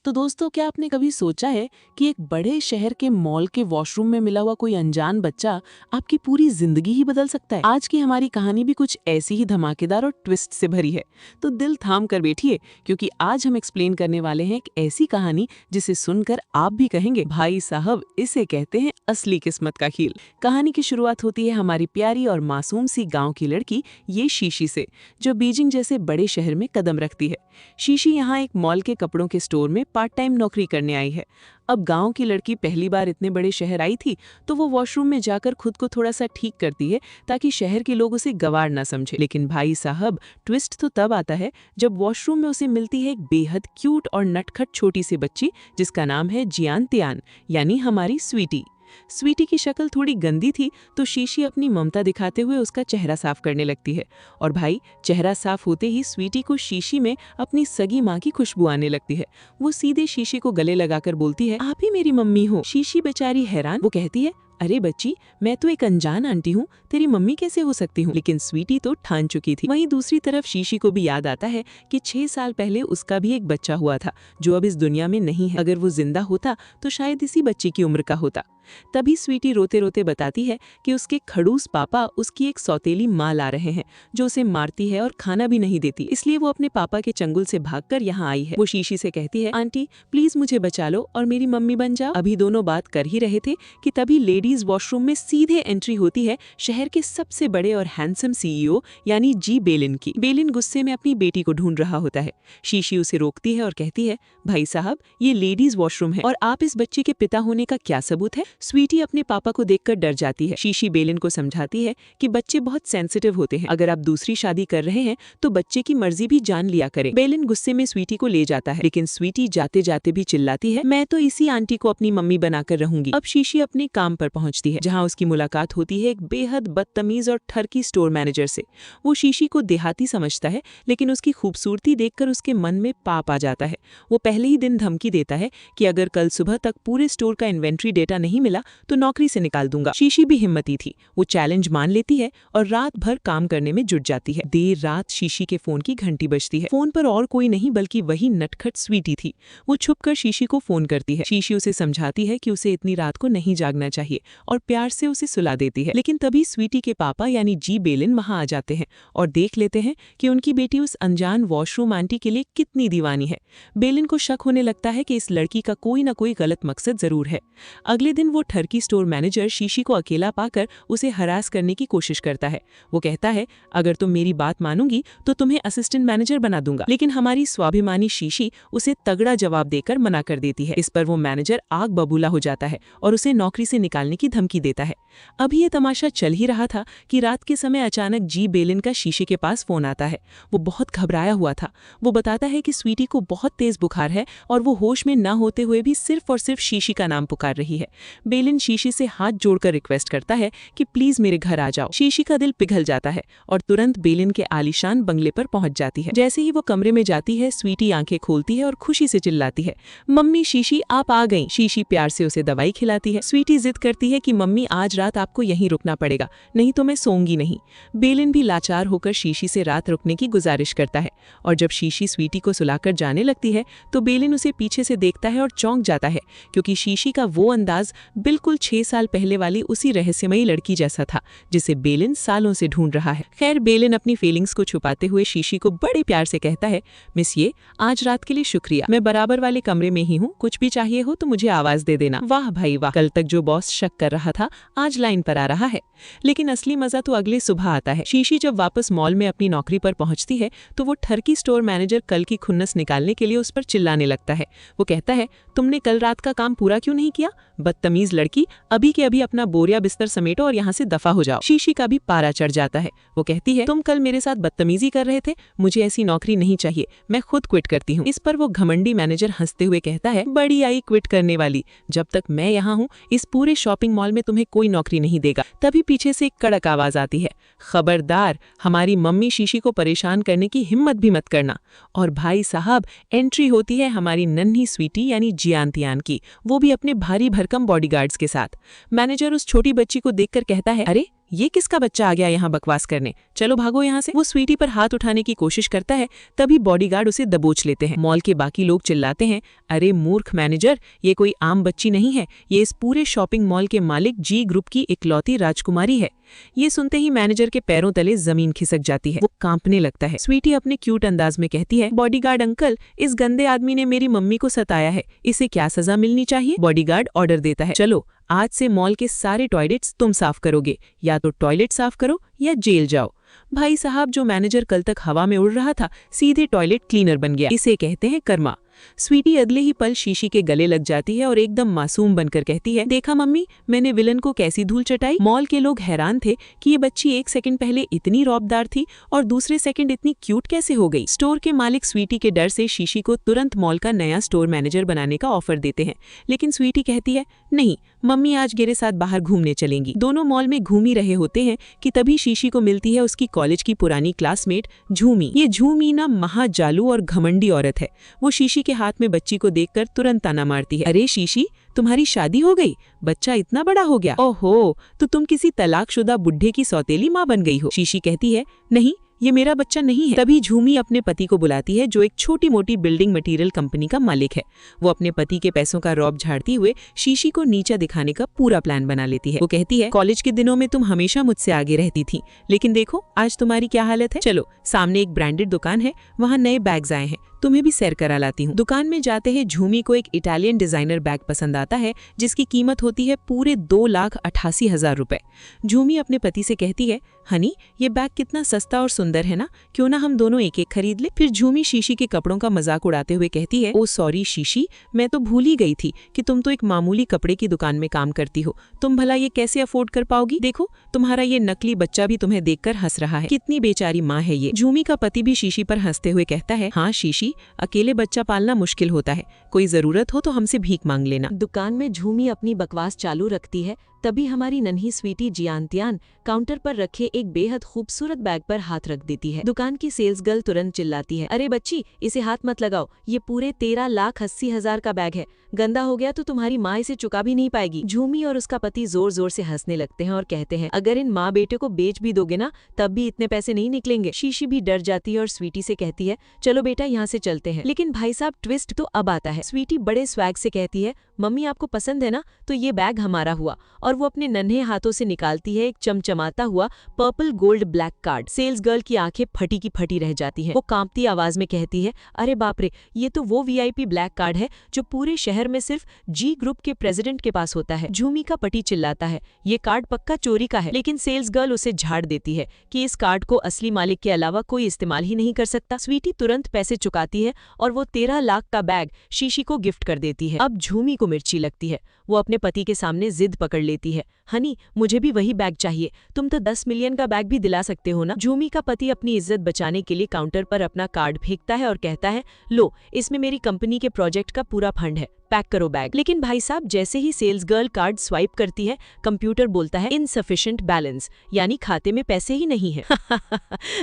तो दोस्तों, क्या आपने कभी सोचा है कि एक बड़े शहर के मॉल के वॉशरूम में मिला हुआ कोई अनजान बच्चा आपकी पूरी जिंदगी ही बदल सकता है। आज की हमारी कहानी भी कुछ ऐसी ही धमाकेदार और ट्विस्ट से भरी है। तो दिल थाम कर बैठिए, क्योंकि आज हम एक्सप्लेन करने वाले हैं एक ऐसी कहानी जिसे सुनकर आप भी कहेंगे, भाई साहब, इसे कहते हैं असली किस्मत का खेल। कहानी की शुरुआत होती है हमारी प्यारी और मासूम सी गाँव की लड़की ये शीशी से, जो बीजिंग जैसे बड़े शहर में कदम रखती है। शीशी यहाँ एक मॉल के कपड़ों के स्टोर में पार्ट टाइम नौकरी करने आई है। अब गांव की लड़की पहली बार इतने बड़े शहर आई थी, तो वो वॉशरूम में जाकर खुद को थोड़ा सा ठीक करती है ताकि शहर के लोग उसे गवार ना समझे। लेकिन भाई साहब, ट्विस्ट तो तब आता है जब वॉशरूम में उसे मिलती है एक बेहद क्यूट और नटखट छोटी सी बच्ची, जिसका नाम है जियान तियान, यानी हमारी स्वीटी। स्वीटी की शक्ल थोड़ी गंदी थी, तो शीशी अपनी ममता दिखाते हुए उसका चेहरा साफ करने लगती है। और भाई, चेहरा साफ होते ही स्वीटी को शीशी में अपनी सगी माँ की खुशबू आने लगती है। वो सीधे शीशी को गले लगाकर बोलती है, आप ही मेरी मम्मी हो। शीशी बेचारी हैरान, वो कहती है, अरे बच्ची, मैं तो एक अनजान आंटी हूँ, तेरी मम्मी कैसे हो सकती हूँ। लेकिन स्वीटी तो ठान चुकी थी। वहीं दूसरी तरफ शीशी को भी याद आता है कि 6 साल पहले उसका भी एक बच्चा हुआ था, जो अब इस दुनिया में नहीं है। अगर वो जिंदा होता तो शायद इसी बच्चे की उम्र का होता। तभी स्वीटी रोते रोते बताती है कि उसके खड़ूस पापा उसकी एक सौतेली माँ ला रहे हैं, जो उसे मारती है और खाना भी नहीं देती, इसलिए वो अपने पापा के चंगुल से भागकर यहाँ आई है। वो शीशी से कहती है, आंटी प्लीज मुझे बचा लो और मेरी मम्मी बन जाओ। अभी दोनों बात कर ही रहे थे कि तभी लेडीज वॉशरूम में सीधे एंट्री होती है शहर के सबसे बड़े और हैंडसम सीईओ यानी जी बेलिन की। बेलिन गुस्से में अपनी बेटी को ढूंढ रहा होता है। शीशी उसे रोकती है और कहती है, भाई साहब, ये लेडीज वॉशरूम है और आप इस बच्चे के पिता होने का क्या सबूत है। स्वीटी अपने पापा को देखकर डर जाती है। शीशी बेलिन को समझाती है कि बच्चे बहुत सेंसिटिव होते हैं, अगर आप दूसरी शादी कर रहे हैं तो बच्चे की मर्जी भी जान लिया करें। बेलिन गुस्से में स्वीटी को ले जाता है, लेकिन स्वीटी जाते जाते भी चिल्लाती है, मैं तो इसी आंटी को अपनी मम्मी बनाकर रहूंगी। अब शीशी अपने काम पर पहुंचती है, जहां उसकी मुलाकात होती है एक बेहद बदतमीज और ठरकी स्टोर मैनेजर से। वो शीशी को देहाती समझता है, लेकिन उसकी खूबसूरती देखकर उसके मन में पाप आ जाता है। वो पहले ही दिन धमकी देता है कि अगर कल सुबह तक पूरे स्टोर का इन्वेंट्री डेटा नहीं मिला तो नौकरी से निकाल दूंगा। शीशी भी हिम्मती थी, वो चैलेंज मान लेती है और रात भर काम करने में जुट जाती है। देर रात शीशी के फोन की घंटी बजती है। फोन पर और कोई नहीं बल्कि वही नटखट स्वीटी थी। वो छुपकर शीशी को फोन करती है। शीशी उसे समझाती है कि उसे इतनी रात को नहीं जागना चाहिए और प्यार से उसे सुला देती है। लेकिन तभी स्वीटी के पापा यानी जी बेलिन वहां आ जाते हैं और देख लेते हैं कि उनकी बेटी उस अनजान वॉशरूम आंटी के लिए कितनी दीवानी है। बेलिन को शक होने लगता है कि इस लड़की का कोई ना कोई गलत मकसद जरूर है। अगले दिन वो ठरकी स्टोर मैनेजर शीशी को अकेला पाकर उसे हरास करने की कोशिश करता है। वो कहता है, अगर तुम मेरी बात मानोगी तो तुम्हें असिस्टेंट मैनेजर बना दूंगा। लेकिन हमारी स्वाभिमानी शीशी उसे तगड़ा जवाब देकर मना कर देती है। इस पर वो मैनेजर आग बबूला हो जाता है और उसे नौकरी से निकालने की धमकी देता है। अभी ये तमाशा चल ही रहा था कि रात के समय अचानक जी बेलिन का शीशी के पास फोन आता है। वो बहुत घबराया हुआ था। वो बताता है कि स्वीटी को बहुत तेज बुखार है और वो होश में न होते हुए भी सिर्फ और सिर्फ शीशी का नाम पुकार रही है। बेलिन शीशी से हाथ जोड़कर रिक्वेस्ट करता है कि प्लीज मेरे घर आ जाओ। शीशी का दिल पिघल जाता है और तुरंत बेलिन के आलीशान बंगले पर पहुंच जाती है। जैसे ही वो कमरे में जाती है, स्वीटी आंखें खोलती है और खुशी से चिल्लाती है, मम्मी शीशी, आप आ गई। शीशी प्यार से उसे दवाई खिलाती है। स्वीटी जिद करती है कि मम्मी, आज रात आपको यहीं रुकना पड़ेगा, नहीं तो मैं सोऊंगी नहीं। बेलिन भी लाचार होकर शीशी से रात रुकने की गुजारिश करता है और जब शीशी स्वीटी को सुलाकर जाने लगती है तो बेलिन उसे पीछे से देखता है और चौंक जाता है, क्योंकि शीशी का वो अंदाज बिल्कुल 6 साल पहले वाली उसी रहस्यमयी लड़की जैसा था जिसे बेलिन सालों से ढूंढ रहा है। खैर, बेलिन अपनी फीलिंग्स को छुपाते हुए शीशी को बड़े प्यार से कहता है, मिस ये, आज रात के लिए शुक्रिया, मैं बराबर वाले कमरे में ही हूँ, कुछ भी चाहिए हो तो मुझे आवाज दे देना। वाह भाई वाह, कल तक जो बॉस शक कर रहा था आज लाइन पर आ रहा है। लेकिन असली मजा तो अगले सुबह आता है। शीशी जब वापस मॉल में अपनी नौकरी पर पहुंचती है तो वो ठरकी स्टोर मैनेजर कल की खुन्नस निकालने के लिए उस पर चिल्लाने लगता है। वो कहता है, तुमने कल रात का काम पूरा क्यों नहीं किया, बदतमीज लड़की, अभी के अभी अपना बोरिया बिस्तर समेटो और यहाँ से दफा हो जाओ। शीशी का भी पारा चढ़ जाता है। वो कहती है, तुम कल मेरे साथ बदतमीजी कर रहे थे, मुझे ऐसी नौकरी नहीं चाहिए, मैं खुद क्विट करती हूँ। इस पर वो घमंडी मैनेजर हंसते हुए कहता है, बड़ी आई क्विट करने वाली, जब तक मैं यहाँ हूँ इस पूरे शॉपिंग मॉल में तुम्हें कोई नौकरी नहीं देगा। तभी पीछे से एक कड़क आवाज आती है, खबरदार, हमारी मम्मी शीशी को परेशान करने की हिम्मत भी मत करना। और भाई साहब, एंट्री होती है हमारी नन्ही स्वीटी यानी जियान तियान की, वो भी अपने भारी भरकम बॉडीगार्ड्स के साथ। मैनेजर उस छोटी बच्ची को देखकर कहता है, अरे ये किसका बच्चा आ गया यहाँ बकवास करने, चलो भागो यहाँ से। वो स्वीटी पर हाथ उठाने की कोशिश करता है, तभी बॉडीगार्ड उसे दबोच लेते हैं। मॉल के बाकी लोग चिल्लाते हैं, अरे मूर्ख मैनेजर, ये कोई आम बच्ची नहीं है, ये इस पूरे शॉपिंग मॉल के मालिक जी ग्रुप की इकलौती राजकुमारी है। ये सुनते ही मैनेजर के पैरों तले जमीन खिसक जाती है, वो कांपने लगता है। स्वीटी अपने क्यूट अंदाज में कहती है, बॉडीगार्ड अंकल, इस गंदे आदमी ने मेरी मम्मी को सताया है, इसे क्या सजा मिलनी चाहिए? बॉडीगार्ड ऑर्डर देता है, चलो आज से मॉल के सारे टॉयलेट्स तुम साफ करोगे, या तो टॉयलेट साफ करो या जेल जाओ। भाई साहब, जो मैनेजर कल तक हवा में उड़ रहा था सीधे टॉयलेट क्लीनर बन गया। इसे कहते हैं कर्मा। स्वीटी अगले ही पल शीशी के गले लग जाती है और एकदम मासूम बनकर कहती है, देखा मम्मी, मैंने विलन को कैसी धूल चटाई। मॉल के लोग हैरान थे कि ये बच्ची एक सेकंड पहले इतनी रौबदार थी और दूसरे सेकंड इतनी क्यूट कैसे हो गई। स्टोर के मालिक स्वीटी के डर से शीशी को तुरंत मॉल का नया स्टोर मैनेजर बनाने का ऑफर देते हैं, लेकिन स्वीटी कहती है, नहीं, मम्मी आज मेरे साथ बाहर घूमने चलेंगी। दोनों मॉल में घूम ही रहे होते हैं कि तभी शीशी को मिलती है उसकी कॉलेज की पुरानी क्लासमेट झूमी। ये झूमी ना महाजालू और घमंडी औरत है। वो शीशी के हाथ में बच्ची को देखकर तुरंत ताना मारती है, अरे शीशी, तुम्हारी शादी हो गई, बच्चा इतना बड़ा हो गया, ओहो, तो तुम किसी तलाकशुदा बुढ़े की सौतेली माँ बन गई हो। शीशी कहती है, नहीं, ये मेरा बच्चा नहीं है। तभी झूमी अपने पति को बुलाती है, जो एक छोटी मोटी बिल्डिंग मटेरियल कंपनी का मालिक है। वो अपने पति के पैसों का रौब झाड़ती हुए शीशी को नीचा दिखाने का पूरा प्लान बना लेती है। वो कहती है, कॉलेज के दिनों में तुम हमेशा मुझसे आगे रहती थी, लेकिन देखो आज तुम्हारी क्या हालत है। चलो, सामने एक ब्रांडेड दुकान है, वहाँ नए बैग्स आए हैं, तुम्हें भी सैर करा लाती हूँ। दुकान में जाते हैं झूमी को एक इटालियन डिजाइनर बैग पसंद आता है, जिसकी कीमत होती है पूरे 2,88,000 रुपए। झूमी अपने पति से कहती है, हनी, ये बैग कितना सस्ता और सुंदर है ना, क्यों ना हम दोनों एक एक खरीद ले। फिर झूमी शीशी के कपड़ों का मजाक उड़ाते हुए कहती है, ओ सॉरी शीशी, मैं तो भूल ही गई थी कि तुम तो एक मामूली कपड़े की दुकान में काम करती हो, तुम भला ये कैसे अफोर्ड कर पाओगी। देखो, तुम्हारा ये नकली बच्चा भी तुम्हें देखकर हंस रहा है, कितनी बेचारी माँ है ये। झूमी का पति भी शीशी पर हंसते हुए कहता है, हाँ शीशी, अकेले बच्चा पालना मुश्किल होता है, कोई जरूरत हो तो हमसे भीख मांग लेना। दुकान में झूमी अपनी बकवास चालू रखती है, तभी हमारी नन्ही स्वीटी जियांतियान काउंटर पर रखे एक बेहद खूबसूरत बैग पर हाथ रख देती है। दुकान की सेल्स गर्ल तुरंत चिल्लाती है, अरे बच्ची, इसे हाथ मत लगाओ, ये पूरे 13,80,000 का बैग है, गंदा हो गया तो तुम्हारी माँ इसे चुका भी नहीं पाएगी। झूमी और उसका पति जोर जोर से हंसने लगते हैं और कहते हैं, अगर इन माँ बेटे को बेच भी दोगे ना, तब भी इतने पैसे नहीं निकलेंगे। शीशी भी डर जाती है और स्वीटी से कहती है, चलो बेटा, यहाँ से चलते हैं। लेकिन भाई साहब, ट्विस्ट तो अब आता है। स्वीटी बड़े स्वैग से कहती है, मम्मी आपको पसंद है ना, तो ये बैग हमारा हुआ। और वो अपने नन्हे हाथों से निकालती है एक चमचमाता हुआ purple gold black card. Sales girl की आंखें फटी की फटी रह जाती हैं। वो कांपती आवाज में कहती है, अरे बाप रे, ये तो वो वीआईपी ब्लैक कार्ड है जो पूरे शहर में सिर्फ जी ग्रुप के प्रेसिडेंट के पास होता है। झूमी का पति चिल्लाता है, ये कार्ड पक्का चोरी का है, लेकिन सेल्स गर्ल उसे झाड़ देती है कि इस कार्ड को असली मालिक के अलावा कोई इस्तेमाल ही नहीं कर सकता। स्वीटी तुरंत पैसे चुकाती है और वो 13 लाख का बैग शीशी को गिफ्ट कर देती है। अब झूमी को मिर्ची लगती है, वो अपने पति के सामने जिद पकड़ लेती है, हनी, मुझे भी वही बैग चाहिए, तुम तो 10 मिलियन का बैग भी दिला सकते हो ना। झूमी का पति अपनी इज्जत बचाने के लिए काउंटर पर अपना कार्ड फेंकता है और कहता है, लो, इसमें मेरी कंपनी के प्रोजेक्ट का पूरा फंड है, पैक करो बैग। लेकिन भाई साहब, जैसे ही सेल्स गर्ल कार्ड स्वाइप करती है, कंप्यूटर बोलता है इनसफिशिएंट बैलेंस, यानी खाते में पैसे ही नहीं है।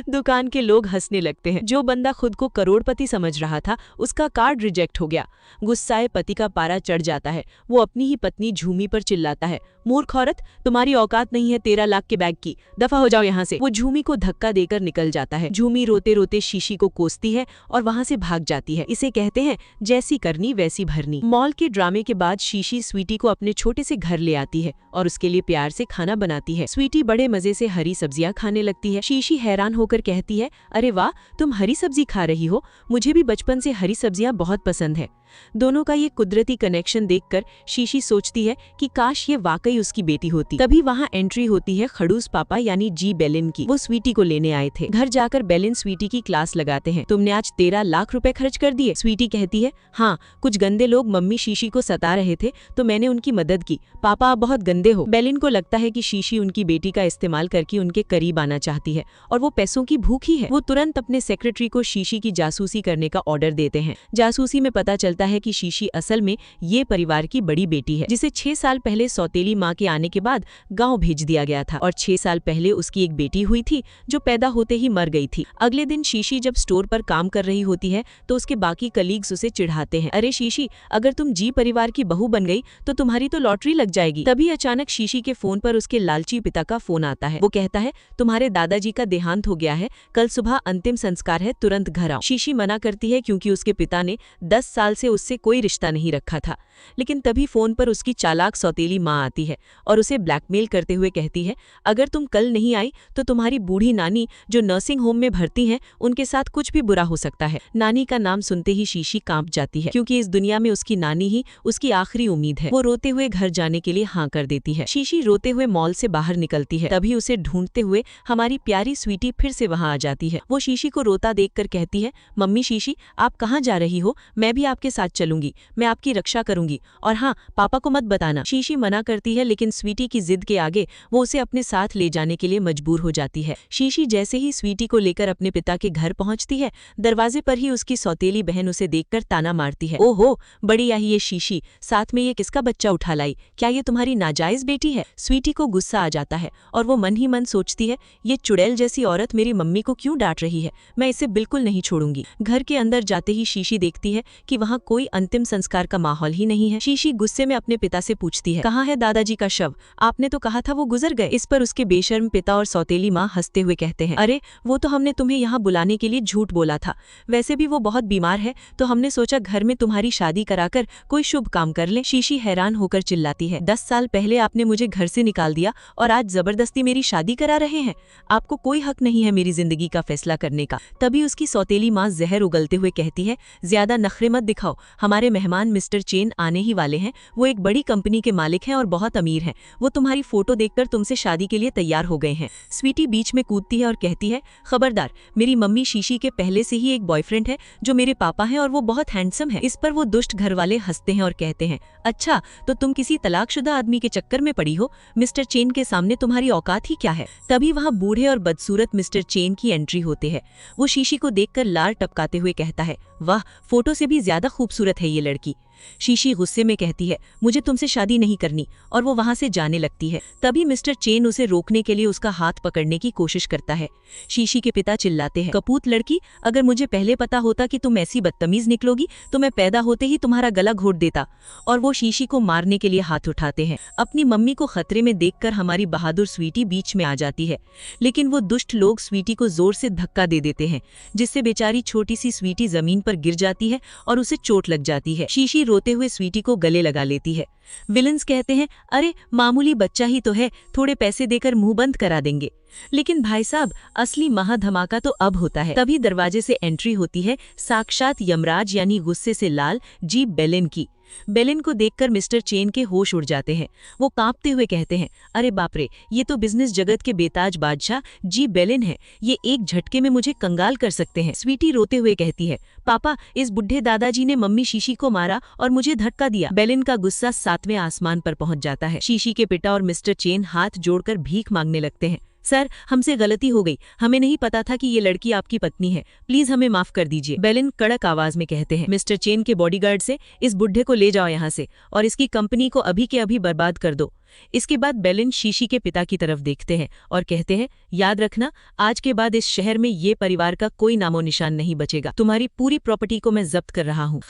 दुकान के लोग हंसने लगते हैं। जो बंदा खुद को करोड़पति समझ रहा था, उसका कार्ड रिजेक्ट हो गया। गुस्साए पति का पारा चढ़ जाता है। वो अपनी ही पत्नी झूमी पर चिल्लाता है, मूर्ख औरत, तुम्हारी औकात नहीं है 13 लाख के बैग की, दफा हो जाओ यहाँ से। वो झूमी को धक्का देकर निकल जाता है। झूमी रोते रोते शीशी को कोसती है और वहां से भाग जाती है। इसे कहते हैं जैसी करनी वैसी भरनी। मॉल के ड्रामे के बाद शीशी स्वीटी को अपने छोटे से घर ले आती है और उसके लिए प्यार से खाना बनाती है। स्वीटी बड़े मजे से हरी सब्जियां खाने लगती है। शीशी हैरान होकर कहती है, अरे वाह, तुम हरी सब्जी खा रही हो, मुझे भी बचपन से हरी सब्जियां बहुत पसंद है। दोनों का ये कुदरती कनेक्शन देखकर शीशी सोचती है कि काश ये वाकई उसकी बेटी होती। तभी वहाँ एंट्री होती है खड़ूस पापा यानी जी बेलिन की। वो स्वीटी को लेने आए थे। घर जाकर बेलिन स्वीटी की क्लास लगाते हैं। तुमने आज 13 लाख रुपए खर्च कर दिए। स्वीटी कहती है, हाँ, कुछ गंदे लोग मम्मी शीशी को सता रहे थे तो मैंने उनकी मदद की। पापा आप बहुत गंदे हो। बेलिन को लगता है कि शीशी उनकी बेटी का इस्तेमाल करके उनके करीब आना चाहती है और वो पैसों की भूखी है। वो तुरंत अपने सेक्रेटरी को शीशी की जासूसी करने का ऑर्डर देते हैं। जासूसी में पता चलता लगता है कि शीशी असल में ये परिवार की बड़ी बेटी है, जिसे 6 साल पहले सौतेली माँ के आने के बाद गाँव भेज दिया गया था, और 6 साल पहले उसकी एक बेटी हुई थी जो पैदा होते ही मर गई थी। अगले दिन शीशी जब स्टोर पर काम कर रही होती है तो उसके बाकी कलीग्स उसे चिढ़ाते हैं, अरे शीशी, अगर तुम जी परिवार की बहू बन गई तो तुम्हारी तो लॉटरी लग जाएगी। तभी अचानक शीशी के फोन पर उसके लालची पिता का फोन आता है। वो कहता है, तुम्हारे दादाजी का देहांत हो गया है, कल सुबह अंतिम संस्कार है, तुरंत घर आओ। शीशी मना करती है क्योंकि उसके पिता ने 10 साल से उससे कोई रिश्ता नहीं रखा था। लेकिन तभी फोन पर उसकी चालाक सौतेली माँ आती है और उसे ब्लैकमेल करते हुए कहती है, अगर तुम कल नहीं आई तो तुम्हारी बूढ़ी नानी जो नर्सिंग होम में भर्ती हैं, उनके साथ कुछ भी बुरा हो सकता है। नानी का नाम सुनते ही शीशी कांप जाती है, क्योंकि इस दुनिया में उसकी नानी ही उसकी आखिरी उम्मीद है। वो रोते हुए घर जाने के लिए हाँ कर देती है। शीशी रोते हुए मॉल से बाहर निकलती है, तभी उसे ढूंढते हुए हमारी प्यारी स्वीटी फिर से वहाँ आ जाती है। वो शीशी को रोता देखकर कहती है, मम्मी शीशी, आप कहाँ जा रही हो? मैं भी आपके साथ चलूंगी, मैं आपकी रक्षा करूंगी, और हाँ, पापा को मत बताना। शीशी मना करती है, लेकिन स्वीटी की जिद के आगे वो उसे अपने साथ ले जाने के लिए मजबूर हो जाती है। शीशी जैसे ही स्वीटी को लेकर अपने पिता के घर पहुंचती है, दरवाजे पर ही उसकी सौतेली बहन उसे देखकर ताना मारती है, ओहो, बड़ी आई ये शीशी, साथ में ये किसका बच्चा उठा लाई? क्या ये तुम्हारी नाजायज बेटी है? स्वीटी को गुस्सा आ जाता है और वो मन ही मन सोचती है, ये चुड़ैल जैसी औरत मेरी मम्मी को क्यों डांट रही है? मैं इसे बिल्कुल नहीं छोड़ूंगी। घर के अंदर जाते ही शीशी देखती है कि वहाँ कोई अंतिम संस्कार का माहौल ही नहीं है। शीशी गुस्से में अपने पिता से पूछती है, कहाँ है दादाजी का शव? आपने तो कहा था वो गुजर गए। इस पर उसके बेशर्म पिता और सौतेली माँ हंसते हुए कहते हैं, अरे वो तो हमने तुम्हें यहाँ बुलाने के लिए झूठ बोला था, वैसे भी वो बहुत बीमार है तो हमने सोचा घर में तुम्हारी शादी कराकर कोई शुभ काम कर ले। शीशी हैरान होकर चिल्लाती है, 10 साल पहले आपने मुझे घर से निकाल दिया और आज जबरदस्ती मेरी शादी करा रहे हैं? आपको कोई हक नहीं है मेरी जिंदगी का फैसला करने का। तभी उसकी सौतेली माँ जहर उगलते हुए कहती है, ज्यादा नखरे मत दिखाओ, हमारे मेहमान मिस्टर चेन आने ही वाले हैं। वो एक बड़ी कंपनी के मालिक हैं और बहुत अमीर हैं। वो तुम्हारी फोटो देखकर तुमसे शादी के लिए तैयार हो गए हैं। स्वीटी बीच में कूदती है और कहती है, खबरदार, मेरी मम्मी शीशी के पहले से ही एक बॉयफ्रेंड है जो मेरे पापा हैं और वो बहुत हैंडसम है। इस पर वो दुष्ट घर वाले हंसते हैं और कहते हैं, अच्छा तो तुम किसी तलाकशुदा आदमी के चक्कर में पड़ी हो? मिस्टर चेन के सामने तुम्हारी औकात ही क्या है? तभी वहाँ बूढ़े और बदसूरत मिस्टर चेन की एंट्री होते है। वो शीशी को देखकर लार टपकाते हुए कहता है, वाह, फोटो से भी ज्यादा खूबसूरत है ये लड़की। शीशी गुस्से में कहती है, मुझे तुमसे शादी नहीं करनी, और वो वहां से जाने लगती है। तभी मिस्टर चेन उसे रोकने के लिए उसका हाथ पकड़ने की कोशिश करता है। शीशी के पिता चिल्लाते हैं, कपूत लड़की, अगर मुझे पहले पता होता कि तुम ऐसी बदतमीज निकलोगी तो मैं पैदा होते ही तुम्हारा गला घोट देता। और वो शीशी को मारने के लिए हाथ उठाते हैं। अपनी मम्मी को खतरे में देखकर हमारी बहादुर स्वीटी बीच में आ जाती है, लेकिन वो दुष्ट लोग स्वीटी को जोर से धक्का दे देते हैं, जिससे बेचारी छोटी सी स्वीटी जमीन पर गिर जाती है और उसे चोट लग जाती है। शीशी रोते हुए स्वीटी को गले लगा लेती है। विलन्स कहते हैं, अरे मामूली बच्चा ही तो है, थोड़े पैसे देकर मुंह बंद करा देंगे। लेकिन भाई साहब, असली महाधमाका तो अब होता है। तभी दरवाजे से एंट्री होती है साक्षात यमराज यानी गुस्से से लाल जी बेलिन की। बेलिन को देखकर मिस्टर चेन के होश उड़ जाते हैं। वो कांपते हुए कहते हैं, अरे बाप रे, ये तो बिजनेस जगत के बेताज बादशाह जी बेलिन है, ये एक झटके में मुझे कंगाल कर सकते हैं। स्वीटी रोते हुए कहती है, पापा, इस बुढ़े दादाजी ने मम्मी शीशी को मारा और मुझे धक्का दिया। बेलिन का गुस्सा 7वें आसमान पर पहुंच जाता है। शीशी के पिता और मिस्टर चेन हाथ जोड़कर भीख मांगने लगते हैं, सर, हमसे गलती हो गई, हमें नहीं पता था कि ये लड़की आपकी पत्नी है, प्लीज हमें माफ कर दीजिए। बेलिन कड़क आवाज में कहते हैं, मिस्टर चेन के बॉडीगार्ड से इस बुढ़े को ले जाओ यहाँ से और इसकी कंपनी को अभी के अभी बर्बाद कर दो। इसके बाद बेलिन शीशी के पिता की तरफ देखते हैं और कहते हैं, याद रखना, आज के बाद इस शहर में ये परिवार का कोई नामो निशान नहीं बचेगा। तुम्हारी पूरी प्रॉपर्टी को मैं जब्त कर रहा हूँ।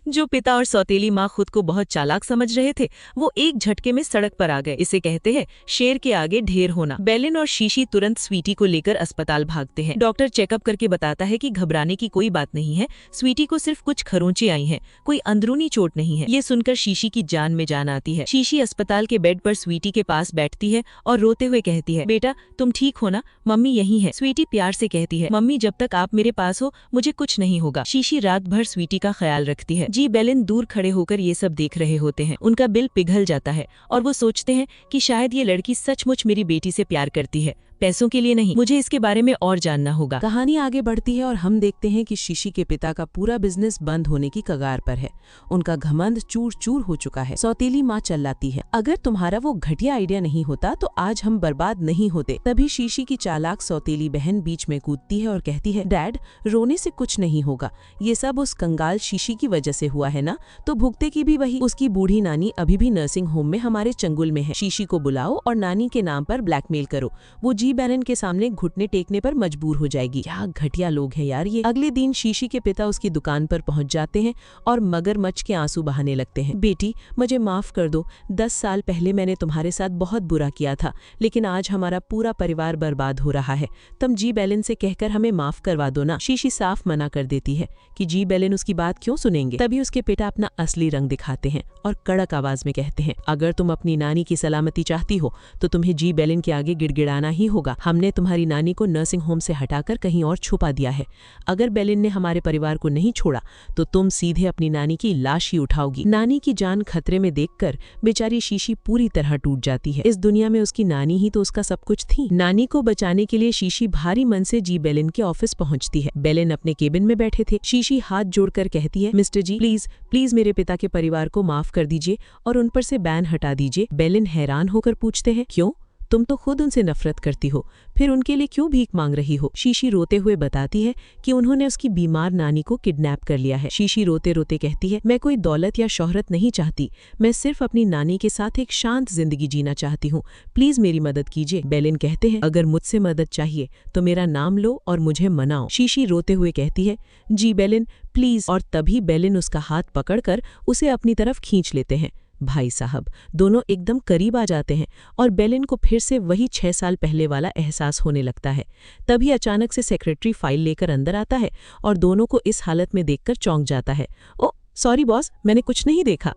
जो पिता और सौतेली माँ खुद को बहुत चालाक समझ रहे थे, वो एक झटके में सड़क पर आ गए। इसे कहते हैं शेर के आगे ढेर होना। बेलिन और शीशी तुरंत स्वीटी को लेकर अस्पताल भागते हैं। डॉक्टर चेकअप करके बताता है कि घबराने की कोई बात नहीं है, स्वीटी को सिर्फ कुछ खरोंचे आई हैं, कोई अंदरूनी चोट नहीं है। ये सुनकर शीशी की जान में जान आती है। शीशी अस्पताल के बेड पर स्वीटी के पास बैठती है और रोते हुए कहती है, बेटा तुम ठीक हो ना? मम्मी यहीं है। स्वीटी प्यार से कहती है, मम्मी जब तक आप मेरे पास हो मुझे कुछ नहीं होगा। शीशी रात भर स्वीटी का ख्याल रखती है। जी बेलिन दूर खड़े होकर ये सब देख रहे होते हैं। उनका दिल पिघल जाता है और वो सोचते हैं कि शायद ये लड़की सचमुच मेरी बेटी से प्यार करती है। पैसों के लिए नहीं, मुझे इसके बारे में और जानना होगा। कहानी आगे बढ़ती है और हम देखते हैं कि शीशी के पिता का पूरा बिजनेस बंद होने की कगार पर है। उनका घमंड चूर चूर हो चुका है। सौतेली माँ चिल्लाती है, अगर तुम्हारा वो घटिया आइडिया नहीं होता तो आज हम बर्बाद नहीं होते। तभी शीशी की चालाक सौतेली बहन बीच में कूदती है और कहती है, डैड, रोने से कुछ नहीं होगा, ये सब उस कंगाल शीशी की वजह से हुआ है ना, तो भुगते की भी वही। उसकी बूढ़ी नानी अभी भी नर्सिंग होम में हमारे चंगुल में है। शीशी को बुलाओ और नानी के नाम पर ब्लैकमेल करो, वो जी बैलन के सामने घुटने टेकने पर मजबूर हो जाएगी। क्या घटिया लोग हैं यार ये। अगले दिन शीशी के पिता उसकी दुकान पर पहुंच जाते हैं और मगरमच्छ के आंसू बहाने लगते हैं। बेटी, मुझे माफ कर दो, 10 साल पहले मैंने तुम्हारे साथ बहुत बुरा किया था, लेकिन आज हमारा पूरा परिवार बर्बाद हो रहा है। तुम जी बैलन से कहकर हमें माफ करवा दो ना। शीशी साफ मना कर देती है कि जी बैलन उसकी बात क्यों सुनेंगे। तभी उसके पिता अपना असली रंग दिखाते हैं और कड़क आवाज में कहते हैं, अगर तुम अपनी नानी की सलामती चाहती हो तो तुम्हें जी बैलन के आगे गिड़गिड़ाना ही होगा। हमने तुम्हारी नानी को नर्सिंग होम से हटाकर कहीं और छुपा दिया है। अगर बैलन ने हमारे परिवार को नहीं छोड़ा तो तुम सीधे अपनी नानी की लाश ही उठाओगी। नानी की जान खतरे में देखकर बेचारी शीशी पूरी तरह टूट जाती है। इस दुनिया में उसकी नानी ही तो उसका सब कुछ थी। नानी को बचाने के लिए शीशी भारी मन से जी बैलन के ऑफिस पहुंचती है। बैलन अपने केबिन में बैठे थे। शीशी हाथ जोड़कर कहती है, मिस्टर जी, प्लीज प्लीज मेरे पिता के परिवार को माफ कर दीजिए और उन पर से बैन हटा दीजिए। बैलन हैरान होकर पूछते हैं, क्यों? तुम तो खुद उनसे नफरत करती हो, फिर उनके लिए क्यों भीख मांग रही हो? शीशी रोते हुए बताती है कि उन्होंने उसकी बीमार नानी को किडनैप कर लिया है। शीशी रोते रोते कहती है, मैं कोई दौलत या शोहरत नहीं चाहती, मैं सिर्फ अपनी नानी के साथ एक शांत जिंदगी जीना चाहती हूँ, प्लीज मेरी मदद कीजिए। बैलन कहते हैं, अगर मुझसे मदद चाहिए तो मेरा नाम लो और मुझे मनाओ। शीशी रोते हुए कहती है, जी बैलन प्लीज। और तभी बैलन उसका हाथ पकड़कर उसे अपनी तरफ खींच लेते हैं। भाई साहब, दोनों एकदम करीब आ जाते हैं और बैलन को फिर से वही 6 साल पहले वाला एहसास होने लगता है। तभी अचानक से सेक्रेटरी फाइल लेकर अंदर आता है और दोनों को इस हालत में देखकर चौंक जाता है। ओ सॉरी बॉस, मैंने कुछ नहीं देखा।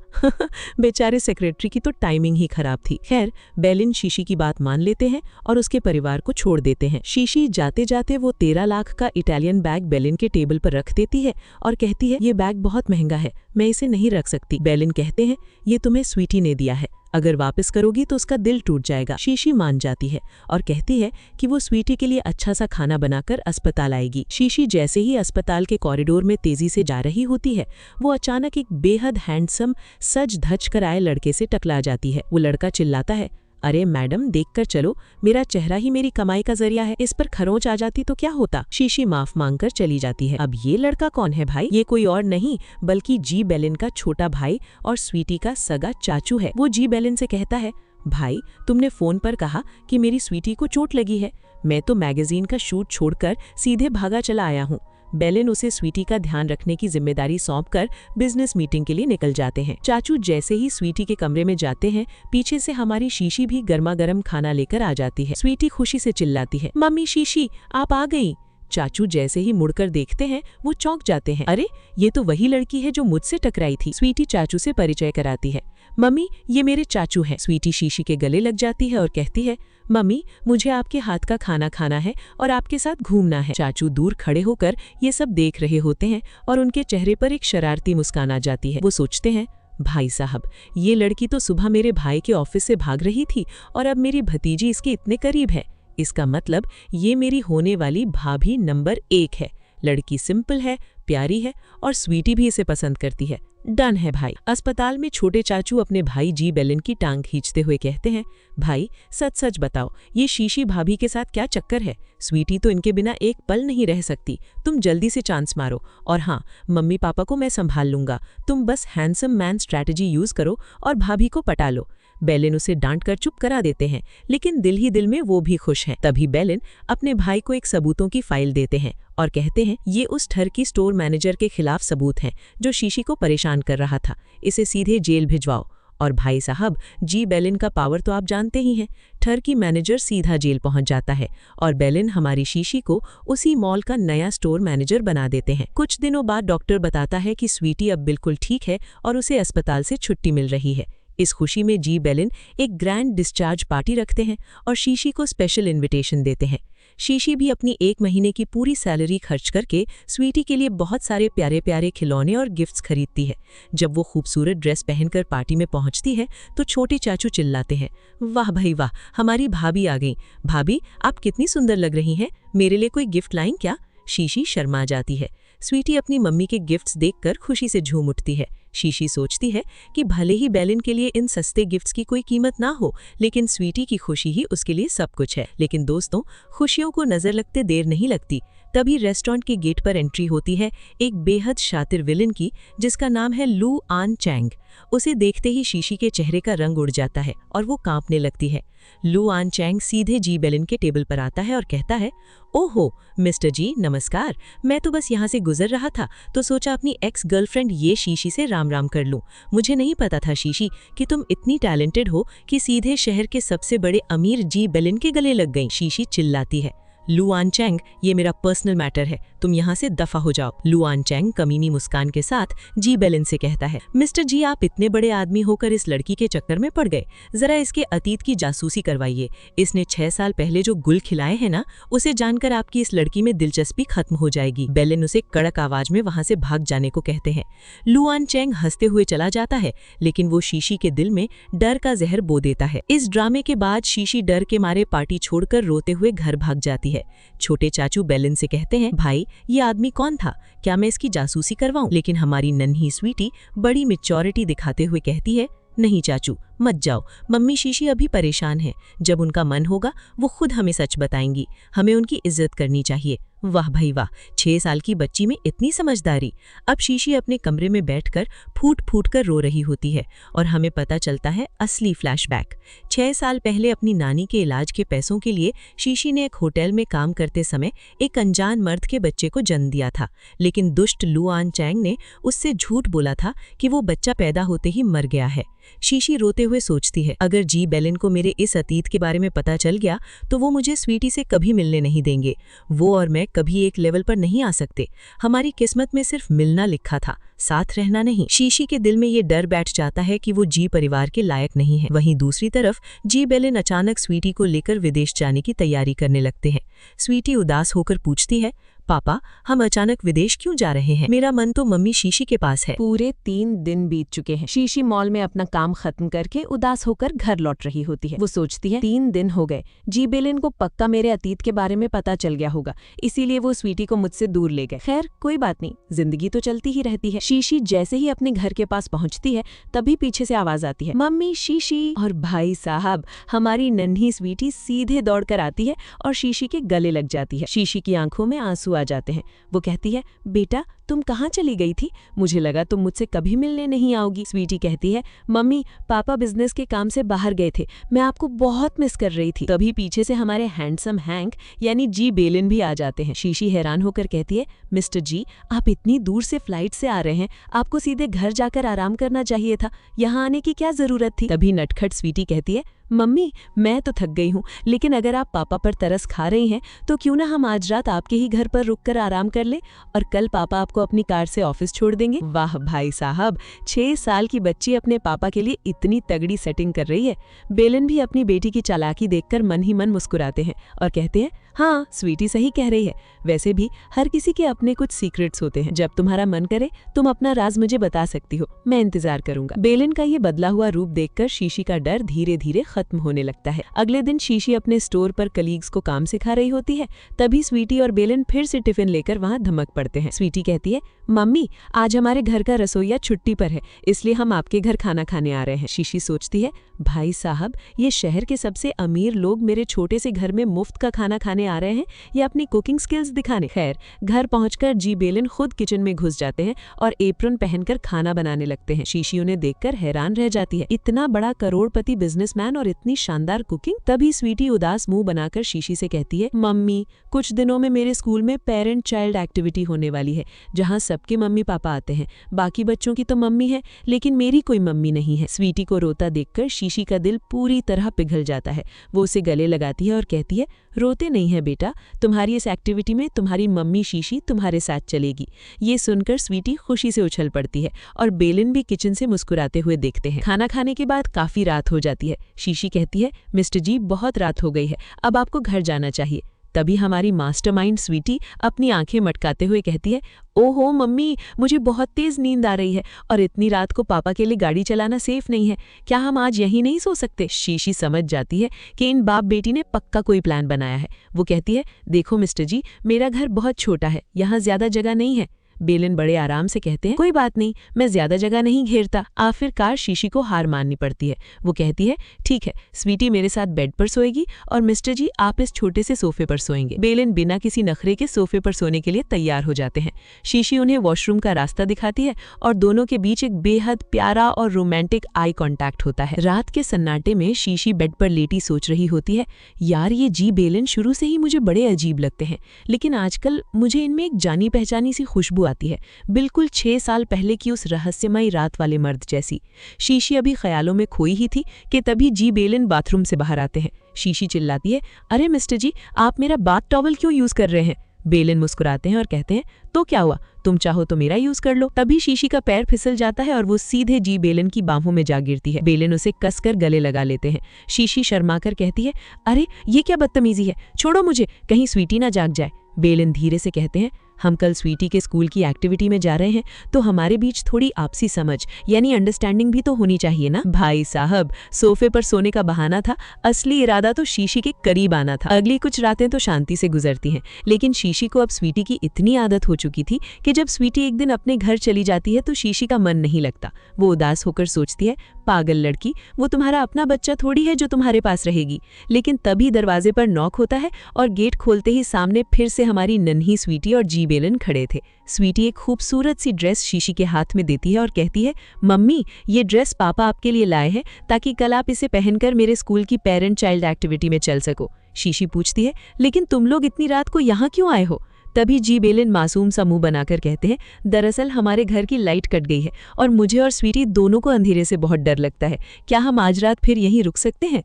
बेचारे सेक्रेटरी की तो टाइमिंग ही खराब थी। खैर, बैलन शीशी की बात मान लेते हैं और उसके परिवार को छोड़ देते हैं। शीशी जाते जाते वो 13 लाख का इटालियन बैग बैलन के टेबल पर रख देती है और कहती है, ये बैग बहुत महंगा है, मैं इसे नहीं रख सकती। बैलन कहते हैं, ये तुम्हें स्वीटी ने दिया है, अगर वापस करोगी तो उसका दिल टूट जाएगा। शीशी मान जाती है और कहती है कि वो स्वीटी के लिए अच्छा सा खाना बनाकर अस्पताल आएगी। शीशी जैसे ही अस्पताल के कॉरिडोर में तेजी से जा रही होती है, वो अचानक एक बेहद हैंडसम सज धज कर आए लड़के से टकरा जाती है। वो लड़का चिल्लाता है, अरे मैडम, देखकर चलो, मेरा चेहरा ही मेरी कमाई का जरिया है, इस पर खरोंच आ जाती तो क्या होता। शीशी माफ मांगकर चली जाती है। अब ये लड़का कौन है भाई? ये कोई और नहीं बल्कि जी बैलन का छोटा भाई और स्वीटी का सगा चाचू है। वो जी बैलन से कहता है, भाई, तुमने फोन पर कहा कि मेरी स्वीटी को चोट लगी है, मैं तो मैगजीन का शूट छोड़कर सीधे भागा चला आया हूँ। बैलन उसे स्वीटी का ध्यान रखने की जिम्मेदारी सौंपकर बिजनेस मीटिंग के लिए निकल जाते हैं। चाचू जैसे ही स्वीटी के कमरे में जाते हैं, पीछे से हमारी शीशी भी गर्मा गर्म खाना लेकर आ जाती है। स्वीटी खुशी से चिल्लाती है, मम्मी शीशी आप आ गई। चाचू जैसे ही मुड़कर देखते हैं, वो चौंक जाते हैं। अरे, ये तो वही लड़की है जो मुझसे टकराई थी। स्वीटी चाचू से परिचय कराती है। मम्मी, ये मेरे चाचू हैं। स्वीटी शीशी के गले लग जाती है और कहती है, मम्मी, मुझे आपके हाथ का खाना खाना है और आपके साथ घूमना है। चाचू दूर खड़े होकर ये सब देख रहे होते हैं और उनके चेहरे पर एक शरारती मुस्कान आ जाती है। वो सोचते हैं, भाई साहब, ये लड़की तो सुबह मेरे भाई के ऑफिस से भाग रही थी और अब मेरी भतीजी इसके इतने करीब है। इसका मतलब ये मेरी होने वाली भाभी नंबर 1 है। लड़की सिंपल है, प्यारी है और स्वीटी भी इसे पसंद करती है। डन है भाई। अस्पताल में छोटे चाचू अपने भाई जी बैलन की टांग खींचते हुए कहते हैं, भाई सच सच बताओ, ये शीशी भाभी के साथ क्या चक्कर है? स्वीटी तो इनके बिना एक पल नहीं रह सकती। तुम जल्दी से चांस मारो और हाँ, मम्मी पापा को मैं संभाल लूंगा। तुम बस हैंडसम मैन स्ट्रैटेजी यूज करो और भाभी को पटा लो। बैलन उसे डांट कर चुप करा देते हैं, लेकिन दिल ही दिल में वो भी खुश हैं। तभी बैलन अपने भाई को एक सबूतों की फाइल देते हैं और कहते हैं, ये उस ठरकी स्टोर मैनेजर के खिलाफ सबूत हैं जो शीशी को परेशान कर रहा था, इसे सीधे जेल भिजवाओ। और भाई साहब, जी बैलन का पावर तो आप जानते ही हैं। ठरकी मैनेजर सीधा जेल पहुंच जाता है और बैलन हमारी शीशी को उसी मॉल का नया स्टोर मैनेजर बना देते हैं। कुछ दिनों बाद डॉक्टर बताता है कि स्वीटी अब बिल्कुल ठीक है और उसे अस्पताल से छुट्टी मिल रही है। इस खुशी में जी बैलन एक ग्रैंड डिस्चार्ज पार्टी रखते हैं और शीशी को स्पेशल इनविटेशन देते हैं। शीशी भी अपनी 1 महीने की पूरी सैलरी खर्च करके स्वीटी के लिए बहुत सारे प्यारे प्यारे खिलौने और गिफ्ट्स खरीदती है। जब वो खूबसूरत ड्रेस पहनकर पार्टी में पहुंचती है तो छोटे चाचू चिल्लाते हैं, वाह भाई वाह, हमारी भाभी आ गई। भाभी, आप कितनी सुंदर लग रही हैं, मेरे लिए कोई गिफ्ट लाएं क्या? शीशी शर्मा जाती है। स्वीटी अपनी मम्मी के गिफ्ट्स देखकर खुशी से झूम उठती है। शीशी सोचती है कि भले ही बेलिन के लिए इन सस्ते गिफ्ट्स की कोई कीमत ना हो, लेकिन स्वीटी की खुशी ही उसके लिए सब कुछ है। लेकिन दोस्तों, खुशियों को नजर लगते देर नहीं लगती। तभी रेस्टोरेंट के गेट पर एंट्री होती है एक बेहद शातिर विलन की, जिसका नाम है लू आन चैंग। उसे देखते ही शीशी के चेहरे का रंग उड़ जाता है और वो कांपने लगती है। लू आन चैंग सीधे जी बेलिन के टेबल पर आता है और कहता है, ओहो मिस्टर जी, नमस्कार। मैं तो बस यहाँ से गुजर रहा था तो सोचा अपनी एक्स गर्लफ्रेंड ये शीशी से राम राम कर लूं। मुझे नहीं पता था शीशी कि तुम इतनी टैलेंटेड हो कि सीधे शहर के सबसे बड़े अमीर जी बेलिन के गले लग गई। शीशी चिल्लाती है, लू आन चैंग, ये मेरा पर्सनल मैटर है, तुम यहाँ से दफा हो जाओ। लू आन चैंग कमीनी मुस्कान के साथ जी बेलिन से कहता है, मिस्टर जी, आप इतने बड़े आदमी होकर इस लड़की के चक्कर में पड़ गए। जरा इसके अतीत की जासूसी करवाइए। इसने 6 साल पहले जो गुल खिलाए हैं ना, उसे जानकर आपकी इस लड़की में दिलचस्पी खत्म हो जाएगी। बेलिन उसे कड़क आवाज में वहां से भाग जाने को कहते हैं। लू आन चैंग हंसते हुए चला जाता है, लेकिन वो शीशी के दिल में डर का जहर बो देता है। इस ड्रामे के बाद शीशी डर के मारे पार्टी छोड़कर रोते हुए घर भाग जाती है। छोटे चाचू बेलिन से कहते हैं, भाई, ये आदमी कौन था? क्या मैं इसकी जासूसी करवाऊं? लेकिन हमारी नन्ही स्वीटी बड़ी मैच्योरिटी दिखाते हुए कहती है, नहीं चाचू, मत जाओ। मम्मी शीशी अभी परेशान है। जब उनका मन होगा वो खुद हमें सच बताएंगी। हमें उनकी इज्जत करनी चाहिए। वाह भाई वाह, 6 साल की बच्ची में इतनी समझदारी। अब शीशी अपने कमरे में बैठकर फूट फूट कर रो रही होती है और हमें पता चलता है असली फ्लैशबैक। 6 साल पहले अपनी नानी के इलाज के पैसों के लिए शीशी ने एक होटल में काम करते समय एक अनजान मर्द के बच्चे को जन्म दिया था। लेकिन दुष्ट लू आन चैंग ने उससे झूठ बोला था कि वो बच्चा पैदा होते ही मर गया है। शीशी रोते हुए सोचती है, अगर जी बेलिन को मेरे इस अतीत के बारे में पता चल गया तो वो मुझे स्वीटी से कभी मिलने नहीं देंगे। वो और मैं कभी एक लेवल पर नहीं आ सकते। हमारी किस्मत में सिर्फ मिलना लिखा था, साथ रहना नहीं। शीशी के दिल में ये डर बैठ जाता है कि वो जी परिवार के लायक नहीं है। वहीं दूसरी तरफ जी बेलिन अचानक स्वीटी को लेकर विदेश जाने की तैयारी करने लगते हैं। स्वीटी उदास होकर पूछती है, पापा, हम अचानक विदेश क्यों जा रहे हैं? मेरा मन तो मम्मी शीशी के पास है। पूरे 3 दिन बीत चुके हैं। शीशी मॉल में अपना काम खत्म करके उदास होकर घर लौट रही होती है। वो सोचती है, 3 दिन हो गए, जी बेलिन को पक्का मेरे अतीत के बारे में पता चल गया होगा, इसीलिए वो स्वीटी को मुझसे दूर ले गए। खैर कोई बात नहीं, जिंदगी तो चलती ही रहती है। शीशी जैसे ही अपने घर के पास पहुंचती है तभी पीछे से आवाज आती है, मम्मी, शीशी। और भाई साहब, हमारी नन्ही स्वीटी सीधे दौड़कर आती है और शीशी के गले लग जाती है। शीशी की आंखों में आंसू आ जाते हैं। वो कहती है, बेटा, तुम कहाँ चली गई थी? मुझे लगा तुम मुझसे कभी मिलने नहीं आओगी। स्वीटी कहती है, मम्मी, पापा बिजनेस के काम से बाहर गए थे, मैं आपको बहुत मिस कर रही थी। तभी पीछे से हमारे हैंडसम हैंक यानी जी बेलिन भी आ जाते हैं। शीशी हैरान होकर कहती है, मिस्टर जी, आप इतनी दूर से फ्लाइट से आ रहे हैं, आपको सीधे घर जाकर आराम करना चाहिए था, यहाँ आने की क्या जरूरत थी? तभी नटखट स्वीटी कहती है, मम्मी, मैं तो थक गई हूँ, लेकिन अगर आप पापा पर तरस खा रही हैं तो क्यों ना हम आज रात आपके ही घर पर रुककर आराम कर लें और कल पापा आपको अपनी कार से ऑफिस छोड़ देंगे। वाह भाई साहब, 6 साल की बच्ची अपने पापा के लिए इतनी तगड़ी सेटिंग कर रही है। बेलिन भी अपनी बेटी की चालाकी देखकर मन ही मन मुस्कुराते हैं और कहते हैं, हाँ, स्वीटी सही कह रही है। वैसे भी हर किसी के अपने कुछ सीक्रेट्स होते हैं। जब तुम्हारा मन करे तुम अपना राज मुझे बता सकती हो, मैं इंतजार करूंगा। बेलिन का ये बदला हुआ रूप देखकर शीशी का डर धीरे धीरे खत्म होने लगता है। अगले दिन शीशी अपने स्टोर पर कलीग्स को काम सिखा रही होती है। तभी स्वीटी और बेलिन फिर से टिफिन लेकर वहां धमक पड़ते हैं। स्वीटी कहती है, मम्मी, आज हमारे घर का रसोइया छुट्टी पर है, इसलिए हम आपके घर खाना खाने आ रहे हैं। शीशी सोचती है, भाई साहब, ये शहर के सबसे अमीर लोग मेरे छोटे से घर में मुफ्त का खाना खाने आ रहे हैं या अपनी कुकिंग स्किल्स दिखाने। खैर, घर पहुंचकर जी बेलिन खुद किचन में घुस जाते हैं और एप्रन पहनकर खाना बनाने लगते हैं। शीशी उन्हें देखकर हैरान रह जाती है, इतना बड़ा करोड़पति बिजनेसमैन और इतनी शानदार कुकिंग। तभी स्वीटी उदास मुंह बनाकर शीशी से कहती है, मम्मी, कुछ दिनों में मेरे स्कूल में पेरेंट चाइल्ड एक्टिविटी होने वाली है, जहाँ सबके मम्मी पापा आते हैं। बाकी बच्चों की तो मम्मी है, लेकिन मेरी कोई मम्मी नहीं है। स्वीटी को रोता देखकर शीशी का दिल पूरी तरह पिघल जाता है। वो उसे गले लगाती है और कहती है, रोते नहीं है बेटा, तुम्हारी इस एक्टिविटी में तुम्हारी मम्मी शीशी तुम्हारे साथ चलेगी। ये सुनकर स्वीटी खुशी से उछल पड़ती है और बेलिन भी किचन से मुस्कुराते हुए देखते हैं। खाना खाने के बाद काफी रात हो जाती है। शीशी कहती है, मिस्टर जी, बहुत रात हो गई है, अब आपको घर जाना चाहिए। तभी हमारी मास्टरमाइंड स्वीटी अपनी आंखें मटकाते हुए कहती है, ओहो मम्मी, मुझे बहुत तेज नींद आ रही है और इतनी रात को पापा के लिए गाड़ी चलाना सेफ नहीं है। क्या हम आज यहीं नहीं सो सकते? शीशी समझ जाती है कि इन बाप बेटी ने पक्का कोई प्लान बनाया है। वो कहती है, देखो मिस्टर जी, मेरा घर बहुत छोटा है, यहाँ ज्यादा जगह नहीं है। बेलन बड़े आराम से कहते हैं, कोई बात नहीं, मैं ज्यादा जगह नहीं घेरता। आखिरकार शीशी को हार माननी पड़ती है। वो कहती है, ठीक है, स्वीटी मेरे साथ बेड पर सोएगी और मिस्टर जी आप इस छोटे से सोफे पर सोएंगे। बेलन बिना किसी नखरे के सोफे पर सोने के लिए तैयार हो जाते हैं। शीशी उन्हें वॉशरूम का रास्ता दिखाती है और दोनों के बीच एक बेहद प्यारा और रोमांटिक आई कॉन्टैक्ट होता है। रात के सन्नाटे में शीशी बेड पर लेटी सोच रही होती है, यार ये जी बेलन शुरू से ही मुझे बड़े अजीब लगते हैं, लेकिन आजकल मुझे इनमें एक जानी पहचानी सी खुशबू आती है, बिल्कुल 6 साल पहले की उस रहस्यमयी रात वाले मर्द जैसी। शीशी अभी ख्यालों में खोई ही थी कि तभी जी बेलन बाथरूम से बाहर आते हैं। शीशी चिल्लाती है, अरे मिस्टर जी, आप मेरा बाथ टॉवल क्यों यूज कर रहे हैं? बेलन मुस्कुराते हैं और कहते हैं, तो क्या हुआ, तुम चाहो तो मेरा यूज कर लो। तभी शीशी का पैर फिसल जाता है और वो सीधे जी बेलन की बाहों में जा गिरती है। बेलन उसे कसकर गले लगा लेते हैं। शीशी शर्माकर कहती है, अरे ये क्या बदतमीजी है, छोड़ो मुझे, कहीं स्वीटी ना जाग जाए। बेलन धीरे से कहते हैं, हम कल स्वीटी के स्कूल की एक्टिविटी में जा रहे हैं, तो हमारे बीच थोड़ी आपसी समझ यानी अंडरस्टैंडिंग भी तो होनी चाहिए ना। भाई साहब, सोफे पर सोने का बहाना था, असली इरादा तो शीशी के करीब आना था। अगली कुछ रातें तो शांति से गुजरती हैं, लेकिन शीशी को अब स्वीटी की इतनी आदत हो चुकी थी कि जब स्वीटी एक दिन अपने घर चली जाती है तो शीशी का मन नहीं लगता। वो उदास होकर सोचती है, पागल लड़की, वो तुम्हारा अपना बच्चा थोड़ी है जो तुम्हारे पास रहेगी। लेकिन तभी दरवाजे पर नॉक होता है और गेट खोलते ही सामने फिर से हमारी नन्ही स्वीटी और जी बेलन खड़े थे। स्वीटी एक खूबसूरत सी ड्रेस शीशी के हाथ में देती है और कहती है, मम्मी ये ड्रेस पापा आपके लिए लाए हैं ताकि कल आप इसे पहनकर मेरे स्कूल की पेरेंट चाइल्ड एक्टिविटी में चल सको। शीशी पूछती है, लेकिन तुम लोग इतनी रात को यहाँ क्यों आए हो? तभी जी बेलन मासूम सा मुंह बनाकर कहते हैं, दरअसल हमारे घर की लाइट कट गई है और मुझे और स्वीटी दोनों को अंधेरे से बहुत डर लगता है। क्या हम आज रात फिर यहीं रुक सकते हैं?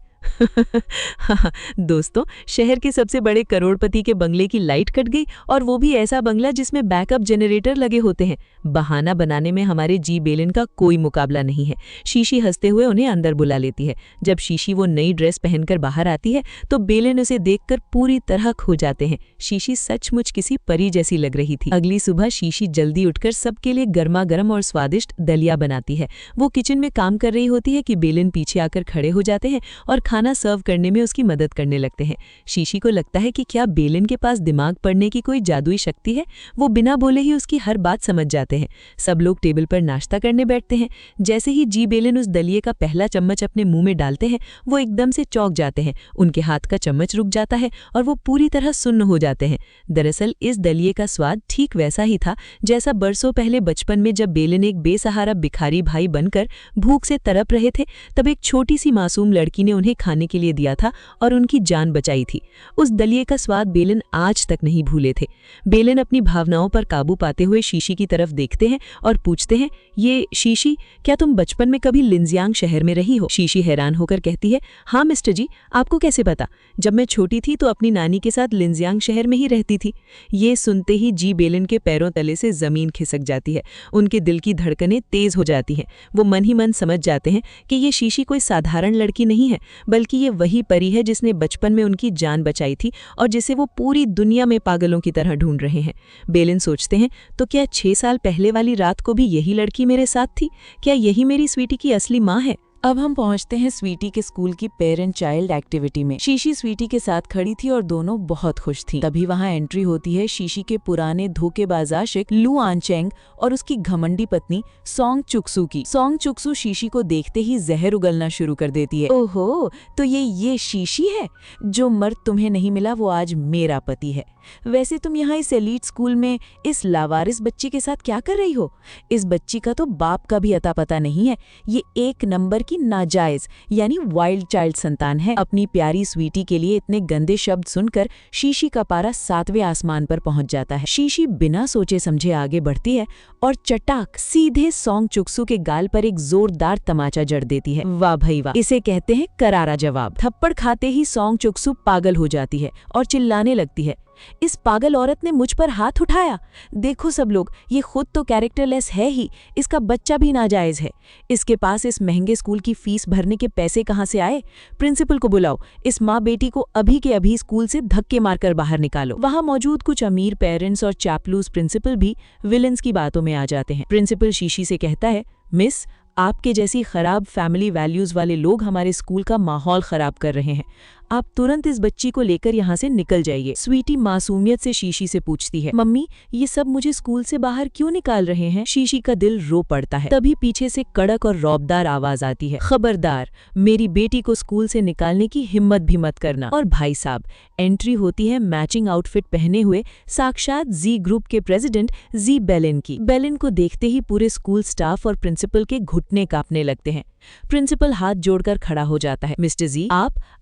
दोस्तों, शहर के सबसे बड़े करोड़पति के बंगले की लाइट कट गई, और वो भी ऐसा बंगला जिसमें बैकअप जनरेटर लगे होते हैं। बहाना बनाने में हमारे जी बेलन का कोई मुकाबला नहीं है। शीशी हंसते हुए उन्हें अंदर बुला लेती है। जब शीशी वो नई ड्रेस पहनकर बाहर आती है तो बेलन उसे देखकर पूरी तरह खो जाते हैं। शीशी सचमुच किसी परी जैसी लग रही थी। अगली सुबह शीशी जल्दी उठकर सबके लिए गर्मा गर्म और स्वादिष्ट दलिया बनाती है। वो किचन में काम कर रही होती है कि बेलन पीछे आकर खड़े हो जाते हैं और खाना सर्व करने में उसकी मदद करने लगते हैं। शीशी को लगता है कि क्या बेलन के पास दिमाग पढ़ने की कोई जादुई शक्ति है। वो बिना बोले ही उसकी हर बात समझ जाते हैं। सब लोग टेबल पर नाश्ता करने बैठते हैं। जैसे ही जी बेलन उस दलिये का पहला चम्मच अपने मुंह में डालते हैं, वो एकदम से चौंक जाते हैं। उनके हाथ का चम्मच रुक जाता है और वो पूरी तरह सुन्न हो जाते हैं। दरअसल इस दलिये का स्वाद ठीक वैसा ही था जैसा बरसों पहले बचपन में जब बेलन एक बेसहारा भिखारी भाई बनकर भूख से तड़प रहे थे, तब एक छोटी सी मासूम लड़की ने उन्हें खाने के लिए दिया था और उनकी जान बचाई थी। उस दलिये का स्वाद बेलन आज तक नहीं भूले थे। बेलन अपनी भावनाओं पर काबू पाते हुए शीशी की तरफ देखते हैं और पूछते हैं, ये शीशी, क्या तुम बचपन में कभी लिंजियांग शहर में रही हो? शीशी हैरान होकर कहती है, हाँ मिस्टर जी, आपको कैसे पता? जब मैं छोटी थी तो अपनी नानी के साथ लिंजियांग शहर में ही रहती थी। ये सुनते ही जी बेलन के पैरों तले से जमीन खिसक जाती है। उनके दिल की धड़कनें तेज हो जाती हैं। वो मन ही मन समझ जाते हैं कि ये शीशी कोई साधारण लड़की नहीं है, बल्कि ये वही परी है जिसने बचपन में उनकी जान बचाई थी और जिसे वो पूरी दुनिया में पागलों की तरह ढूंढ रहे हैं। बेलन सोचते हैं, तो क्या 6 साल पहले वाली रात को भी यही लड़की मेरे साथ थी? क्या यही मेरी स्वीटी की असली माँ है? अब हम पहुंचते हैं स्वीटी के स्कूल की पेरेंट चाइल्ड एक्टिविटी में। शीशी स्वीटी के साथ खड़ी थी और दोनों बहुत खुश थीं। तभी वहां एंट्री होती है शीशी के पुराने धोखेबाज आशिक लू आनचेंग और उसकी घमंडी पत्नी सोंग चुक्सू की। सोंग चुक्सू शीशी को देखते ही जहर उगलना शुरू कर देती है। ओहो, तो ये शीशी है? जो मर्द तुम्हें नहीं मिला वो आज मेरा पति है। वैसे तुम यहाँ इस एलीट स्कूल में इस लावारिस बच्ची के साथ क्या कर रही हो? इस बच्ची का तो बाप का भी अता पता नहीं है। ये 1 नंबर की नाजायज यानी वाइल्ड चाइल्ड संतान है। अपनी प्यारी स्वीटी के लिए इतने गंदे शब्द सुनकर शीशी का पारा 7वें आसमान पर पहुंच जाता है। शीशी बिना सोचे समझे आगे बढ़ती है और चटाक सीधे सोंग चुक्सू के गाल पर एक जोरदार तमाचा जड़ देती है। वाह भाई वाह, इसे कहते हैं करारा जवाब। थप्पड़ खाते ही सोंग चुक्सू पागल हो जाती है और चिल्लाने लगती है, इस पागल औरत ने मुझ पर हाथ उठाया। देखो सब लोग, ये खुद तो कैरेक्टरलेस है ही, इसका बच्चा भी नाजायज है। इसके पास इस महंगे स्कूल की फीस भरने के पैसे कहाँ से आए? प्रिंसिपल को बुलाओ, इस माँ बेटी को अभी के अभी स्कूल से धक्के मारकर बाहर निकालो। वहाँ मौजूद कुछ अमीर पेरेंट्स और चापलूस प्रिंसिपल भी विलेंस की बातों में आ जाते हैं। प्रिंसिपल शीशी से कहता है, मिस, आपके जैसी खराब फैमिली वैल्यूज वाले लोग हमारे स्कूल का माहौल खराब कर रहे हैं। आप तुरंत इस बच्ची को लेकर यहाँ से निकल जाइए। स्वीटी मासूमियत से शीशी से पूछती है, मम्मी ये सब मुझे स्कूल से बाहर क्यों निकाल रहे हैं? शीशी का दिल रो पड़ता है। तभी पीछे से कड़क और रौबदार आवाज आती है, खबरदार, मेरी बेटी को स्कूल से निकालने की हिम्मत भी मत करना। और भाई साहब, एंट्री होती है मैचिंग आउटफिट पहने हुए साक्षात जी ग्रुप के प्रेसिडेंट जी बेलिन की। बेलिन को देखते ही पूरे स्कूल स्टाफ और प्रिंसिपल के घुटने कांपने लगते हैं। प्रिंसिपल हाथ जोड़कर खड़ा हो जाता है, मिस्टर जी,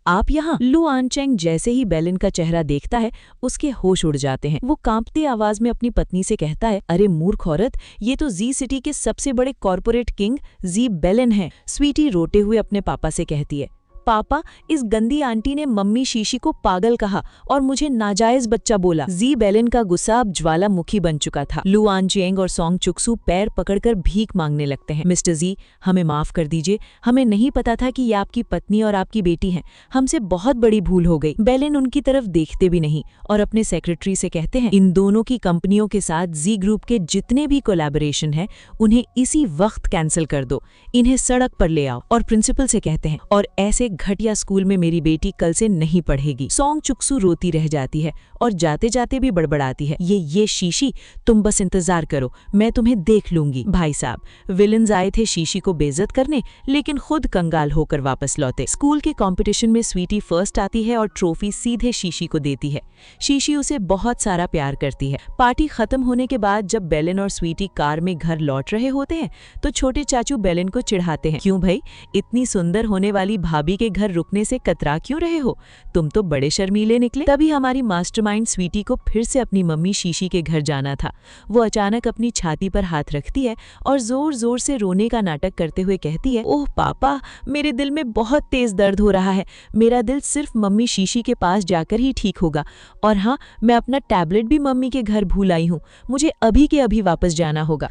आप यहाँ? लू आनचेंग जैसे ही बेलिन का चेहरा देखता है, उसके होश उड़ जाते हैं। वो कांपती आवाज में अपनी पत्नी से कहता है, अरे मूर्ख औरत, ये तो जी सिटी के सबसे बड़े कॉर्पोरेट किंग जी बेलिन है। स्वीटी रोते हुए अपने पापा से कहती है, पापा, इस गंदी आंटी ने मम्मी शीशी को पागल कहा और मुझे नाजायज बच्चा बोला। जी बेलिन का गुस्सा अब ज्वालामुखी बन चुका था। लू आनचेंग और सोंग चुक्सू पैर पकड़कर भीख मांगने लगते हैं। मिस्टर जी, हमें माफ कर दीजिए, हमें नहीं पता था कि ये आपकी पत्नी और आपकी बेटी हैं। हमसे बहुत बड़ी भूल हो गई। बेलिन उनकी तरफ देखते भी नहीं और अपने सेक्रेटरी से कहते हैं, इन दोनों की कंपनियों के साथ जी ग्रुप के जितने भी कोलैबोरेशन है उन्हें इसी वक्त कैंसिल कर दो, इन्हें सड़क पर ले आओ। और प्रिंसिपल से कहते हैं, और ऐसे घटिया स्कूल में मेरी बेटी कल से नहीं पढ़ेगी। सोंग चुक्सू रोती रह जाती है और जाते जाते भी बड़बड़ाती है, ये शीशी, तुम बस इंतजार करो, मैं तुम्हें देख लूंगी। भाई साहब, विलेन्स आए थे शीशी को बेइज्जत करने, लेकिन खुद कंगाल होकर वापस लौटे। स्कूल के कंपटीशन में स्वीटी फर्स्ट आती है और ट्रॉफी सीधे शीशी को देती है। शीशी उसे बहुत सारा प्यार करती है। पार्टी खत्म होने के बाद जब बेलिन और स्वीटी कार में घर लौट रहे होते हैं तो छोटे चाचू बेलिन को चिढ़ाते हैं, क्यों भाई, इतनी सुंदर होने वाली भाभी के घर रुकने से कतरा क्यों रहे हो? तुम तो बड़े शर्मीले निकले। तभी हमारी मास्टरमाइंड स्वीटी को फिर से अपनी मम्मी शीशी के घर जाना था। वो अचानक अपनी छाती पर हाथ रखती है और जोर जोर से रोने का नाटक करते हुए कहती है, ओह पापा, मेरे दिल में बहुत तेज दर्द हो रहा है। मेरा दिल सिर्फ मम्मी शीशी के पास जाकर ही ठीक होगा। और हाँ, मैं अपना टैबलेट भी मम्मी के घर भूल आई हूँ, मुझे अभी के अभी वापस जाना होगा।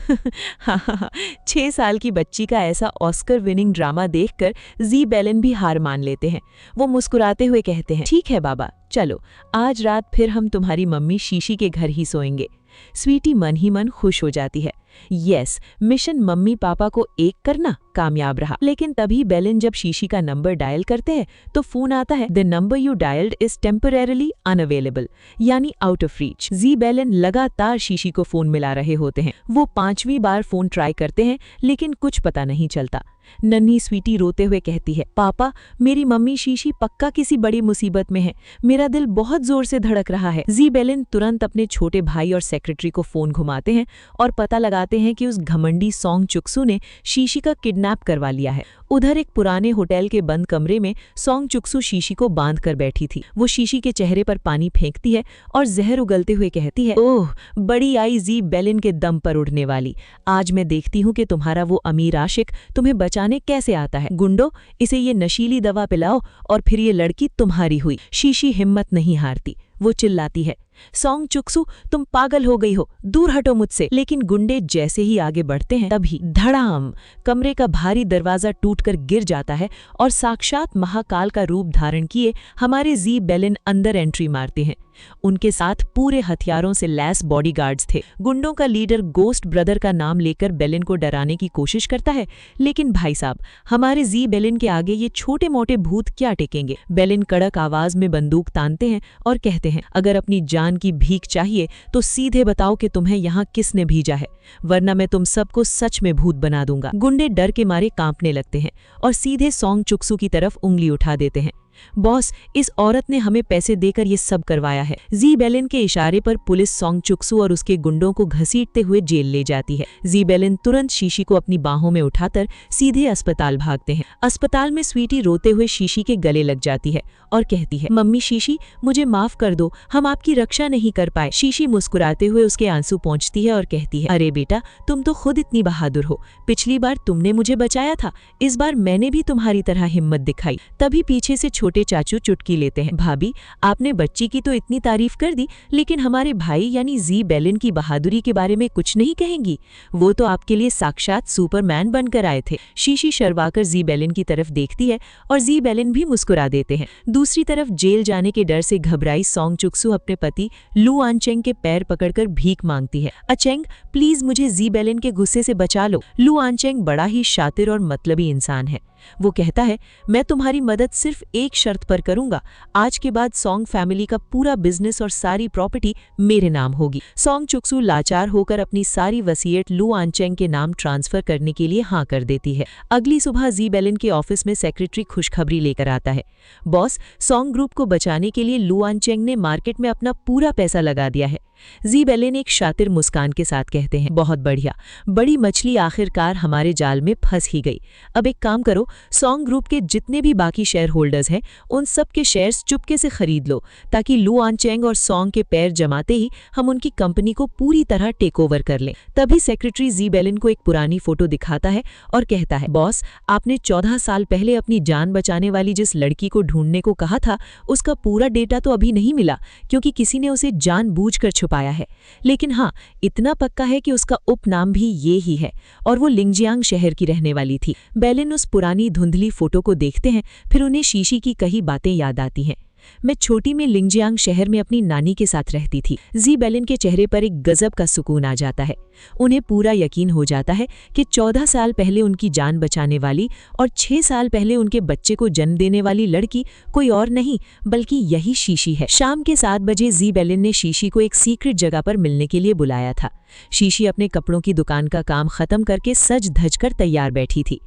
हाँ, 6 साल की बच्ची का ऐसा ऑस्कर विनिंग ड्रामा देखकर जी बेलिन भी हार मान लेते हैं। वो मुस्कुराते हुए कहते हैं, ठीक है बाबा, चलो आज रात फिर हम तुम्हारी मम्मी शीशी के घर ही सोएंगे। स्वीटी मन ही मन खुश हो जाती है। यस, मिशन मम्मी पापा को एक करना कामयाब रहा। लेकिन तभी बेलिन जब शीशी का नंबर डायल करते हैं तो फोन आता है, the number you dialled is temporarily unavailable, यानी आउट ऑफ रीच। जी बेलिन लगातार शीशी को फोन मिला रहे होते हैं। वो 5वीं बार फोन ट्राई करते हैं लेकिन कुछ पता नहीं चलता। नन्ही स्वीटी रोते हुए कहती है, पापा, मेरी मम्मी शीशी पक्का किसी बड़ी मुसीबत में है, मेरा दिल बहुत जोर से धड़क रहा है। जी बेलिन तुरंत अपने छोटे भाई और सेक्रेटरी को फोन घुमाते हैं और पता लगाते हैं कि उस घमंडी सोंग चुक्सू ने शीशी का किडनैप करवा लिया है। उधर एक पुराने होटल के बंद कमरे में सोंग चुक्सू शीशी को बांध कर बैठी थी। वो शीशी के चेहरे पर पानी फेंकती है और जहर उगलते हुए कहती है, ओह, बड़ी आई जी बेलिन के दम पर उड़ने वाली, आज मैं देखती हूँ कि तुम्हारा वो अमीर आशिक तुम्हें बचाने कैसे आता है। गुंडो, इसे ये नशीली दवा पिलाओ और फिर ये लड़की तुम्हारी हुई। शीशी हिम्मत नहीं हारती, वो चिल्लाती है, सोंग चुक्सू, तुम पागल हो गई हो, दूर हटो मुझसे। लेकिन गुंडे जैसे ही आगे बढ़ते हैं तभी धड़ाम, कमरे का भारी दरवाजा टूटकर गिर जाता है और साक्षात महाकाल का रूप धारण किए हमारे जी बेलिन अंदर एंट्री मारते हैं। उनके साथ पूरे हथियारों से लैस बॉडीगार्ड्स थे। गुंडों का लीडर गोस्ट ब्रदर का नाम लेकर बेलिन को डराने की कोशिश करता है, लेकिन भाई साहब, हमारे जी बेलिन के आगे ये छोटे मोटे भूत क्या टेकेंगे। बेलिन कड़क आवाज में बंदूक तानते हैं और कहते हैं, अगर अपनी जान की भीख चाहिए तो सीधे बताओ कि तुम्हें यहाँ किसने भेजा है, वरना मैं तुम सबको सच में भूत बना दूंगा। गुंडे डर के मारे कांपने लगते हैं और सीधे सोंग चुक्सू की तरफ उंगली उठा देते हैं। बॉस, इस औरत ने हमें पैसे देकर ये सब करवाया है। जी बेलिन के इशारे पर पुलिस सोंग चुक्सू और उसके गुंडों को घसीटते हुए जेल ले जाती है। जी बेलिन तुरंत शीशी को अपनी बाहों में उठाकर सीधे अस्पताल भागते हैं। अस्पताल में स्वीटी रोते हुए शीशी के गले लग जाती है और कहती है, मम्मी शीशी, मुझे माफ कर दो, हम आपकी रक्षा नहीं कर पाए। शीशी मुस्कुराते हुए उसके आंसू पोंछती है और कहती है, अरे बेटा, तुम तो खुद इतनी बहादुर हो। पिछली बार तुमने मुझे बचाया था, इस बार मैंने भी तुम्हारी तरह हिम्मत दिखाई। तभी पीछे से छोटे चाचू चुटकी लेते हैं। भाभी, आपने बच्ची की तो इतनी तारीफ कर दी, लेकिन हमारे भाई यानी जी बेलिन की बहादुरी के बारे में कुछ नहीं कहेंगी? वो तो आपके लिए साक्षात सुपरमैन बनकर आए थे। शीशी शर्माकर जी बेलिन की तरफ देखती है और जी बेलिन भी मुस्कुरा देते हैं। दूसरी तरफ जेल जाने के डर से घबराई सोंग चुक्सू अपने पति लू आनचेंग के पैर पकड़कर भीख मांगती है। अचेंग, प्लीज मुझे जी बेलिन के गुस्से से बचा लो। लू आनचेंग बड़ा ही शातिर और मतलबी इंसान है। वो कहता है, मैं तुम्हारी मदद सिर्फ एक शर्त पर करूंगा। आज के बाद सोंग फैमिली का पूरा बिजनेस और सारी प्रॉपर्टी मेरे नाम होगी। सोंग चुक्सू लाचार होकर अपनी सारी वसीयत लू आनचेंग के नाम ट्रांसफर करने के लिए हाँ कर देती है। अगली सुबह जी बेलिन के ऑफिस में सेक्रेटरी खुशखबरी लेकर आता है। बॉस, सोंग ग्रुप को बचाने के लिए लू आनचेंग ने मार्केट में अपना पूरा पैसा लगा दिया है। जी बेलिन एक शातिर मुस्कान के साथ कहते हैं, बहुत बढ़िया, बड़ी मछली आखिरकार हमारे जाल में फंस ही गई। अब एक काम करो, सोंग ग्रुप के जितने भी बाकी शेयर होल्डर्स हैं उन सब के शेयर्स चुपके से खरीद लो, ताकि लू आनचेंग और सोंग के पैर जमाते ही हम उनकी कंपनी को पूरी तरह टेक ओवर कर लें। तभी सेक्रेटरी जी बेलिन को एक पुरानी फोटो दिखाता है और कहता है, बॉस, आपने 14 साल पहले अपनी जान बचाने वाली जिस लड़की को ढूंढने को कहा था, उसका पूरा डेटा तो अभी नहीं मिला, क्योंकि किसी ने उसे जानबूझकर छुपाया है। लेकिन हाँ, इतना पक्का है कि उसका उपनाम भी ये ही है और वो लिंगजियांग शहर की रहने वाली थी। बेलिन उस पुरानी धुंधली फोटो को देखते हैं, फिर उन्हें शीशी की कई बातें याद आती हैं। मैं छोटी में लिंगजियांग शहर में अपनी नानी के साथ रहती थी। जी बेलिन के चेहरे पर एक गजब का सुकून आ जाता है। उन्हें पूरा यकीन हो जाता है कि 14 साल पहले उनकी जान बचाने वाली और 6 साल पहले उनके बच्चे को जन्म देने वाली लड़की कोई और नहीं बल्कि यही शीशी है। शाम के 7 बजे जी बेलिन ने शीशी को एक सीक्रेट जगह पर मिलने के लिए बुलाया था। शीशी अपने कपड़ों की दुकान का काम खत्म करके सज धज कर तैयार बैठी थी।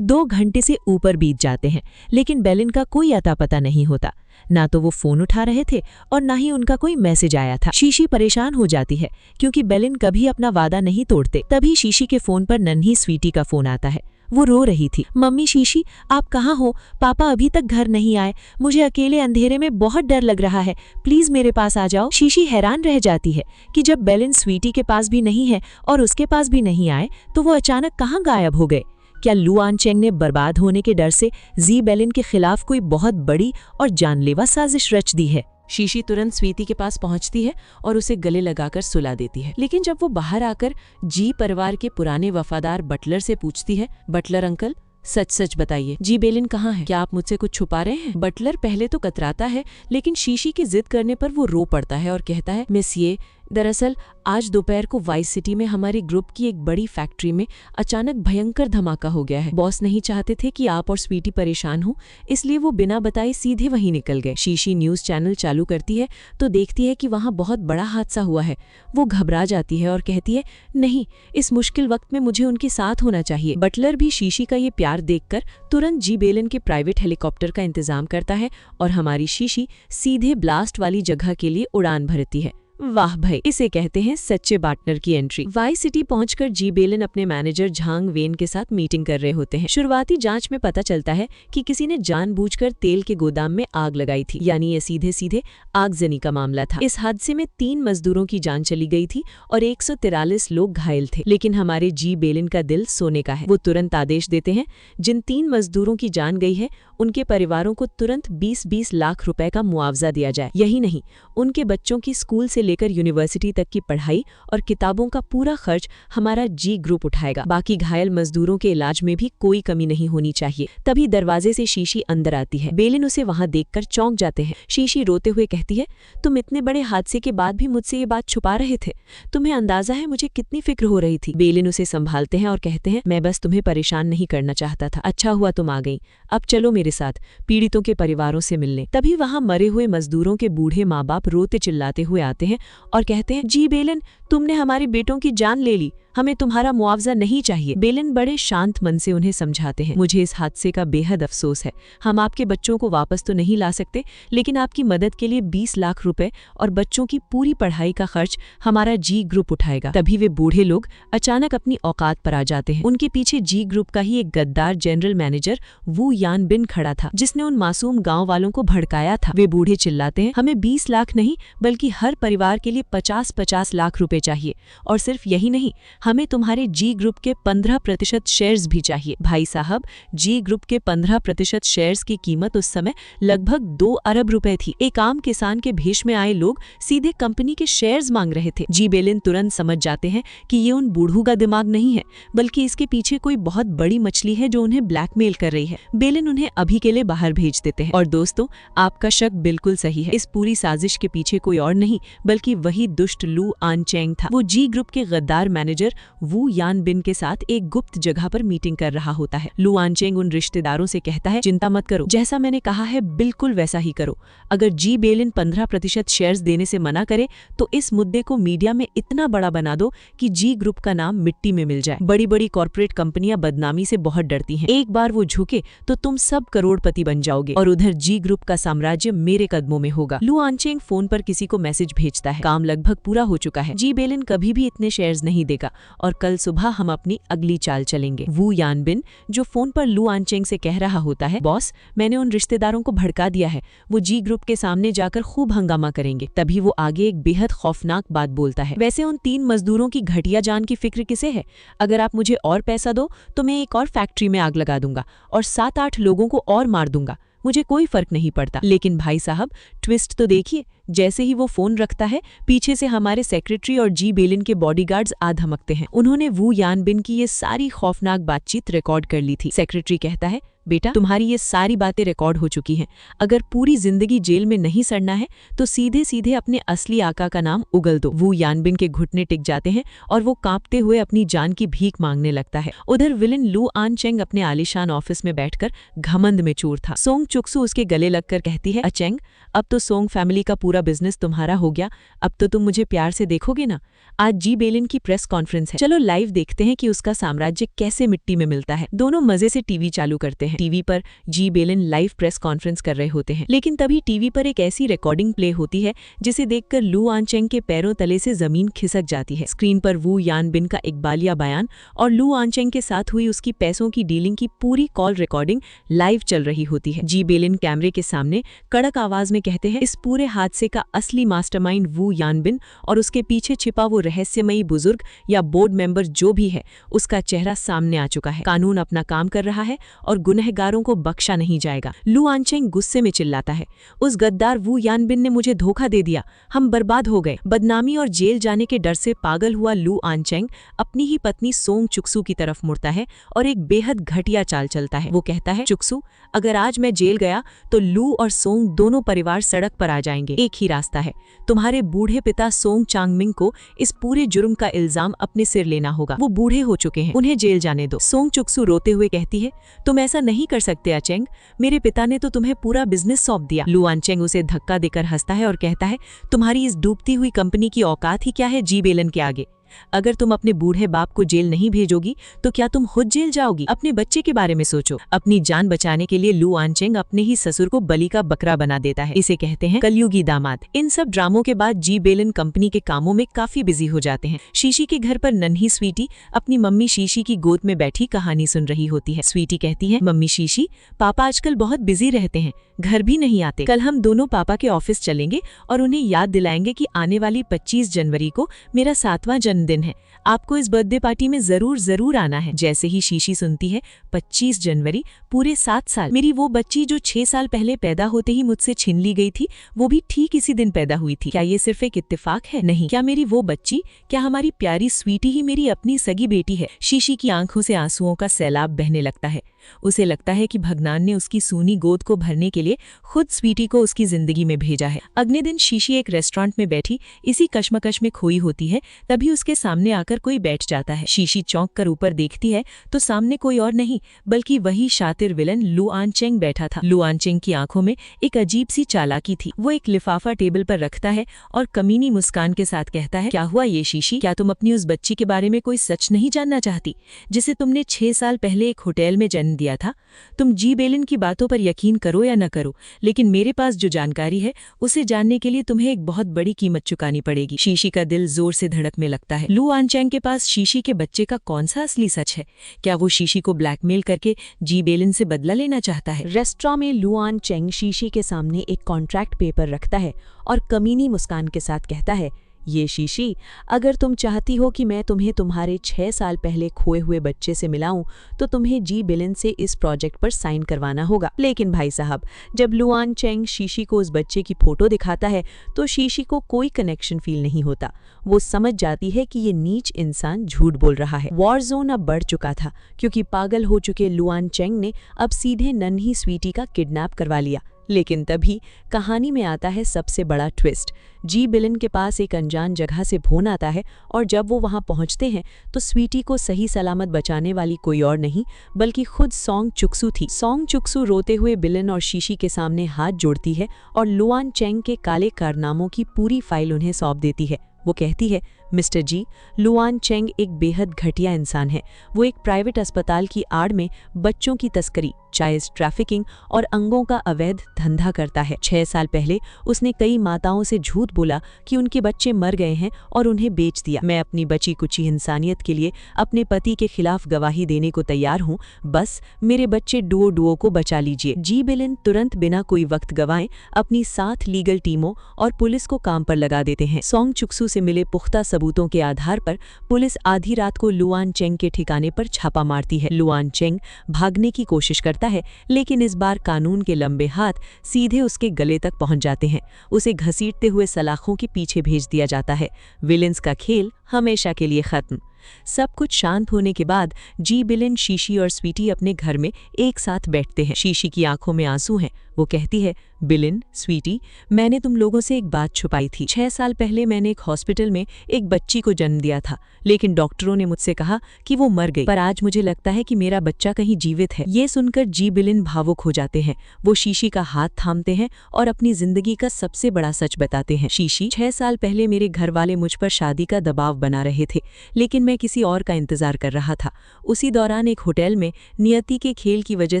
2 घंटे से ऊपर बीत जाते हैं, लेकिन बेलिन का कोई अता पता नहीं होता। ना तो वो फोन उठा रहे थे और ना ही उनका कोई मैसेज आया था। शीशी परेशान हो जाती है क्योंकि बेलिन कभी अपना वादा नहीं तोड़ते। तभी शीशी के फोन पर नन्ही स्वीटी का फोन आता है। वो रो रही थी। मम्मी शीशी, आप कहाँ हो? पापा अभी तक घर नहीं आए। मुझे अकेले अंधेरे में बहुत डर लग रहा है। प्लीज मेरे पास आ जाओ। शीशी हैरान रह जाती है कि जब बेलिन स्वीटी के पास भी नहीं है और उसके पास भी नहीं आए तो वो अचानक कहाँ गायब हो गए। क्या लू आनचेंग ने बर्बाद होने के डर से जी बेलिन के खिलाफ कोई बहुत बड़ी और जानलेवा साजिश रच दी है? शीशी तुरंत स्वीटी के पास पहुंचती है और उसे गले लगाकर सुला देती है। लेकिन जब वो बाहर आकर जी परिवार के पुराने वफादार बटलर से पूछती है, बटलर अंकल, सच सच बताइए, जी बेलिन कहाँ है? क्या आप मुझसे कुछ छुपा रहे हैं? बटलर पहले तो कतराता है, लेकिन शीशी की जिद करने पर वो रो पड़ता है और कहता है, मिस ये दरअसल आज दोपहर को वाइस सिटी में हमारे ग्रुप की एक बड़ी फैक्ट्री में अचानक भयंकर धमाका हो गया है। बॉस नहीं चाहते थे कि आप और स्वीटी परेशान हो, इसलिए वो बिना बताए सीधे वहीं निकल गए। शीशी न्यूज चैनल चालू करती है तो देखती है कि वहाँ बहुत बड़ा हादसा हुआ है। वो घबरा जाती है और कहती है, नहीं, इस मुश्किल वक्त में मुझे उनके साथ होना चाहिए। बटलर भी शीशी का ये प्यार देखकर तुरंत जी बेलिन के प्राइवेट हेलीकॉप्टर का इंतजाम करता है और हमारी शीशी सीधे ब्लास्ट वाली जगह के लिए उड़ान भरती है। वाह भाई, इसे कहते हैं सच्चे पार्टनर की एंट्री। वाइस सिटी पहुंचकर जी बेलिन अपने मैनेजर झांग वेन के साथ मीटिंग कर रहे होते हैं। शुरुआती जांच में पता चलता है कि किसी ने जानबूझकर तेल के गोदाम में आग लगाई थी, यानी ये सीधे सीधे आगजनी का मामला था। इस हादसे में 3 मजदूरों की जान चली गई थी और 143 लोग घायल थे। लेकिन हमारे जी बेलिन का दिल सोने का है। वो तुरंत आदेश देते हैं, जिन 3 मजदूरों की जान गई है उनके परिवारों को तुरंत 20-20 लाख रुपए का मुआवजा दिया जाए। यही नहीं, उनके बच्चों की स्कूल से लेकर यूनिवर्सिटी तक की पढ़ाई और किताबों का पूरा खर्च हमारा जी ग्रुप उठाएगा। बाकी घायल मजदूरों के इलाज में भी कोई कमी नहीं होनी चाहिए। तभी दरवाजे से शीशी अंदर आती है। बेलिन उसे वहां देखकर चौंक जाते हैं। शीशी रोते हुए कहती है, तुम इतने बड़े हादसे के बाद भी मुझसे ये बात छुपा रहे थे? तुम्हें अंदाजा है मुझे कितनी फिक्र हो रही थी? बेलिन उसे संभालते हैं और कहते हैं, मैं बस तुम्हें परेशान नहीं करना चाहता था। अच्छा हुआ तुम आ गई। अब चलो मेरे साथ पीड़ितों के परिवारों से मिलने। तभी वहां मरे हुए मजदूरों के बूढ़े माँ बाप रोते चिल्लाते हुए आते हैं और कहते हैं, जी बेलिन, तुमने हमारे बेटों की जान ले ली, हमें तुम्हारा मुआवजा नहीं चाहिए। बेलिन बड़े शांत मन से उन्हें समझाते हैं, मुझे इस हादसे का बेहद अफसोस है। हम आपके बच्चों को वापस तो नहीं ला सकते, लेकिन आपकी मदद के लिए 20 लाख रुपए और बच्चों की पूरी पढ़ाई का खर्च हमारा जी ग्रुप उठाएगा। तभी वे बूढ़े लोग अचानक अपनी औकात पर आ जाते हैं। उनके पीछे जी ग्रुप का ही एक गद्दार जनरल मैनेजर वू यान बिन खड़ा था, जिसने उन मासूम गाँव वालों को भड़काया था। वे बूढ़े चिल्लाते हैं, हमें 20 लाख नहीं बल्कि हर परिवार के लिए 50-50 लाख रुपए चाहिए। और सिर्फ यही नहीं, हमें तुम्हारे जी ग्रुप के 15% शेयर्स भी चाहिए। भाई साहब, जी ग्रुप के 15% शेयर्स की कीमत उस समय लगभग 2 अरब रुपए थी। एक आम किसान के भेष में आए लोग सीधे कंपनी के शेयर्स मांग रहे थे। जी बेलिन तुरंत समझ जाते हैं कि ये उन बूढ़ों का दिमाग नहीं है, बल्कि इसके पीछे कोई बहुत बड़ी मछली है जो उन्हें ब्लैकमेल कर रही है। बेलिन उन्हें अभी के लिए बाहर भेज देते हैं। और दोस्तों, आपका शक बिल्कुल सही है। इस पूरी साजिश के पीछे कोई और नहीं बल्कि वही दुष्ट लू आनचेंग था। वो जी ग्रुप के गद्दार मैनेजर वू यानबिन के साथ एक गुप्त जगह पर मीटिंग कर रहा होता है। लू आनचेंग उन रिश्तेदारों से कहता है, चिंता मत करो, जैसा मैंने कहा है बिल्कुल वैसा ही करो। अगर जी बेलिन 15% शेयर्स देने से मना करे तो इस मुद्दे को मीडिया में इतना बड़ा बना दो कि जी ग्रुप का नाम मिट्टी में मिल जाए। बड़ी बड़ी कॉर्पोरेट कंपनियां बदनामी से बहुत डरती हैं। एक बार वो झुके तो तुम सब करोड़पति बन जाओगे और उधर जी ग्रुप का साम्राज्य मेरे कदमों में होगा। लू आनचेंग फोन पर किसी को मैसेज भेजता है, काम लगभग पूरा हो चुका है। जी बेलिन कभी भी इतने शेयर्स नहीं देगा और कल सुबह हम अपनी अगली चाल चलेंगे। वू यानबिन, जो फोन पर लू आनचेंग से कह रहा होता है, बॉस मैंने उन रिश्तेदारों को भड़का दिया है, वो जी ग्रुप के सामने जाकर खूब हंगामा करेंगे। तभी वो आगे एक बेहद खौफनाक बात बोलता है, वैसे उन 3 मजदूरों की घटिया जान की फिक्र किसे है? अगर आप मुझे और पैसा दो तो मैं एक और फैक्ट्री में आग लगा दूंगा और 7-8 लोगों को और मार दूंगा, मुझे कोई फर्क नहीं पड़ता। लेकिन भाई साहब, ट्विस्ट तो देखिए, जैसे ही वो फोन रखता है पीछे से हमारे सेक्रेटरी और जी बेलिन के बॉडीगार्ड्स आ धमकते हैं। उन्होंने वू यानबिन की ये सारी खौफनाक बातचीत रिकॉर्ड कर ली थी। सेक्रेटरी कहता है, बेटा तुम्हारी ये सारी बातें रिकॉर्ड हो चुकी हैं। अगर पूरी जिंदगी जेल में नहीं सड़ना है तो सीधे सीधे अपने असली आका का नाम उगल दो। वू यानबिन के घुटने टिक जाते हैं और वो कांपते हुए अपनी जान की भीख मांगने लगता है। उधर विलन लू आनचेंग अपने आलीशान ऑफिस में बैठकर घमंड में चूर था। सोंग चुक्सू उसके गले लगकर कहती है, अचेंग अब तो सोंग फैमिली का पूरा बिजनेस तुम्हारा हो गया, अब तो तुम मुझे प्यार से देखोगे ना। आज जी बेलिन की प्रेस कॉन्फ्रेंस है, चलो लाइव देखते हैं कि उसका साम्राज्य कैसे मिट्टी में मिलता है। दोनों मजे से टीवी चालू करते हैं। टीवी पर जी बेलिन लाइव प्रेस कॉन्फ्रेंस कर रहे होते हैं, लेकिन तभी टीवी पर एक ऐसी रिकॉर्डिंग प्ले होती है जिसे देखकर लू आनचेंग के पैरों तले से जमीन खिसक जाती है। स्क्रीन पर वू यानबिन का इकबालिया बयान और लू आनचेंग के साथ हुई उसकी पैसों की डीलिंग की पूरी कॉल रिकॉर्डिंग लाइव चल रही होती है। जी बेलिन कैमरे के सामने कड़क आवाज में कहते हैं, इस पूरे हादसे का असली मास्टरमाइंड वू यानबिन और उसके पीछे छिपा वो रहस्यमयी बुजुर्ग या बोर्ड मेंबर जो भी है, उसका चेहरा सामने आ चुका है। कानून अपना काम कर रहा है और गुनहगारों को बख्शा नहीं जाएगा। लू आनचेंग गुस्से में चिल्लाता है, उस गद्दार वू यानबिन ने मुझे धोखा दे दिया, हम बर्बाद हो गए। बदनामी और जेल जाने के डर से पागल हुआ लू आनचेंग अपनी ही पत्नी सोंग चुक्सू की तरफ मुड़ता है और एक बेहद घटिया चाल चलता है। वो कहता है, चुक्सू अगर आज मैं जेल गया तो लू और सोंग दोनों परिवार सड़क पर आ जाएंगे। एक ही रास्ता है, तुम्हारे बूढ़े पिता सोंग चांगमिंग को इस पूरे जुर्म का इल्जाम अपने सिर लेना होगा। वो बूढ़े हो चुके हैं, उन्हें जेल जाने दो। सोंग चुक्सू रोते हुए कहती है, तुम ऐसा नहीं कर सकते अचेंग, मेरे पिता ने तो तुम्हें पूरा बिजनेस सौंप दिया। लू आनचेंग उसे धक्का देकर हंसता है और कहता है, तुम्हारी इस डूबती हुई कंपनी की औकात ही क्या है जी बेलिन के आगे? अगर तुम अपने बूढ़े बाप को जेल नहीं भेजोगी तो क्या तुम खुद जेल जाओगी? अपने बच्चे के बारे में सोचो। अपनी जान बचाने के लिए लू आनचेंग अपने ही ससुर को बलि का बकरा बना देता है। इसे कहते हैं कलयुगी दामाद। इन सब ड्रामों के बाद जी बेलिन कंपनी के कामों में काफी बिजी हो जाते हैं। शीशी के घर पर नन्ही स्वीटी अपनी मम्मी शीशी की गोद में बैठी कहानी सुन रही होती है। स्वीटी कहती है, मम्मी शीशी, पापा आजकल बहुत बिजी रहते हैं, घर भी नहीं आते। कल हम दोनों पापा के ऑफिस चलेंगे और उन्हें याद दिलाएंगे कि आने वाली 25 जनवरी को मेरा 7वां जन्मदिन है, आपको इस बर्थडे पार्टी में जरूर आना है। जैसे ही शीशी सुनती है 25 जनवरी, पूरे 7 साल, मेरी वो बच्ची जो 6 साल पहले पैदा होते ही मुझसे छीन ली गई थी, वो भी ठीक इसी दिन पैदा हुई थी। क्या ये सिर्फ एक इत्तेफाक है? नहीं। क्या मेरी वो बच्ची, क्या हमारी प्यारी स्वीटी ही मेरी अपनी सगी बेटी है? शीशी की आंखों से आंसुओं का सैलाब बहने लगता है। उसे लगता है कि भगवान ने उसकी सूनी गोद को भरने के लिए खुद स्वीटी को उसकी जिंदगी में भेजा है। अगले दिन शीशी एक रेस्टोरेंट में बैठी इसी कश्मकश में खोई होती है, तभी उसके सामने आकर कोई बैठ जाता है। शीशी चौंक कर ऊपर देखती है तो सामने कोई और नहीं बल्कि वही शातिर विलन लू आनचेंग बैठा था। लू आनचेंग की आंखों में एक अजीब सी चालाकी थी। वो एक लिफाफा टेबल पर रखता है और कमीनी मुस्कान के साथ कहता है, क्या हुआ ये शीशी? क्या तुम अपनी उस बच्ची के बारे में कोई सच नहीं जानना चाहती जिसे तुमने 6 साल पहले एक होटल में जन्म दिया था? तुम जी बेलिन की बातों पर यकीन करो या न करो, लेकिन मेरे पास जो जानकारी है उसे जानने के लिए तुम्हें एक बहुत बड़ी कीमत चुकानी पड़ेगी। शीशी का दिल जोर से धड़कने लगता है। लू आनचेंग के पास शीशी के बच्चे का कौन सा असली सच है? क्या वो शीशी को ब्लैकमेल करके जी बेलिन से बदला लेना चाहता है? रेस्टोरेंट में लू आनचेंग शीशी के सामने एक कॉन्ट्रैक्ट पेपर रखता है और कमीनी मुस्कान के साथ कहता है, ये शीशी, अगर तुम चाहती हो कि मैं तुम्हें तुम्हारे 6 साल पहले खोए हुए बच्चे से मिलाऊं, तो तुम्हें जी बिलिन से इस प्रोजेक्ट पर साइन करवाना होगा। लेकिन भाई साहब, जब लुआन चेंग शीशी को उस बच्चे की फोटो दिखाता है तो शीशी को कोई कनेक्शन फील नहीं होता। वो समझ जाती है कि ये नीच इंसान झूठ बोल रहा है। वॉर जोन अब बढ़ चुका था, क्योंकि पागल हो चुके लुआन चेंग ने अब सीधे नन्ही स्वीटी का किडनैप करवा लिया। लेकिन तभी कहानी में आता है सबसे बड़ा ट्विस्ट। जी बिलिन के पास एक अनजान जगह से फोन आता है, और जब वो वहां पहुंचते हैं तो स्वीटी को सही सलामत बचाने वाली कोई और नहीं बल्कि खुद सोंग चुक्सू थी। सोंग चुक्सू रोते हुए बिलिन और शीशी के सामने हाथ जोड़ती है और लुआन चेंग के काले कारनामों की पूरी फाइल उन्हें सौंप देती है। वो कहती है, मिस्टर जी, लुआन चेंग एक बेहद घटिया इंसान है। वो एक प्राइवेट अस्पताल की आड़ में बच्चों की तस्करी, चाइल्ड ट्रैफिकिंग और अंगों का अवैध धंधा करता है। 6 साल पहले उसने कई माताओं से झूठ बोला कि उनके बच्चे मर गए हैं और उन्हें बेच दिया। मैं अपनी बची कुची इंसानियत के लिए अपने पति के खिलाफ गवाही देने को तैयार हूँ। बस मेरे बच्चे डुओ को बचा लीजिए। जी बिलिन तुरंत बिना कोई वक्त गवाए अपनी 7 लीगल टीमों और पुलिस को काम पर लगा देते हैं। सोंग चुक्सू से मिले पुख्ता सबूतों के आधार पर पुलिस आधी रात को लुआन चेंग के ठिकाने पर छापा मारती है। लुआन चेंग भागने की कोशिश करता है, लेकिन इस बार कानून के लंबे हाथ सीधे उसके गले तक पहुंच जाते हैं। उसे घसीटते हुए सलाखों के पीछे भेज दिया जाता है। विलेंस का खेल हमेशा के लिए खत्म। सब कुछ शांत होने के बाद जी बिलिन, शीशी और स्वीटी अपने घर में एक साथ बैठते हैं। शीशी की आंखों में आंसू हैं। वो कहती है, बिलिन, स्वीटी, मैंने तुम लोगों से एक बात छुपाई थी। 6 साल पहले मैंने एक हॉस्पिटल में एक बच्ची को जन्म दिया था, लेकिन डॉक्टरों ने मुझसे कहा कि वो मर गई। पर आज मुझे लगता है कि मेरा बच्चा कहीं जीवित है। ये सुनकर जी बिलिन भावुक हो जाते हैं। वो शीशी का हाथ थामते हैं और अपनी जिंदगी का सबसे बड़ा सच बताते हैं। शीशी, 6 साल पहले मेरे घर वाले मुझ पर शादी का दबाव बना रहे थे, लेकिन मैं किसी और का इंतजार कर रहा था। उसी दौरान एक होटल में नियति के खेल की वजह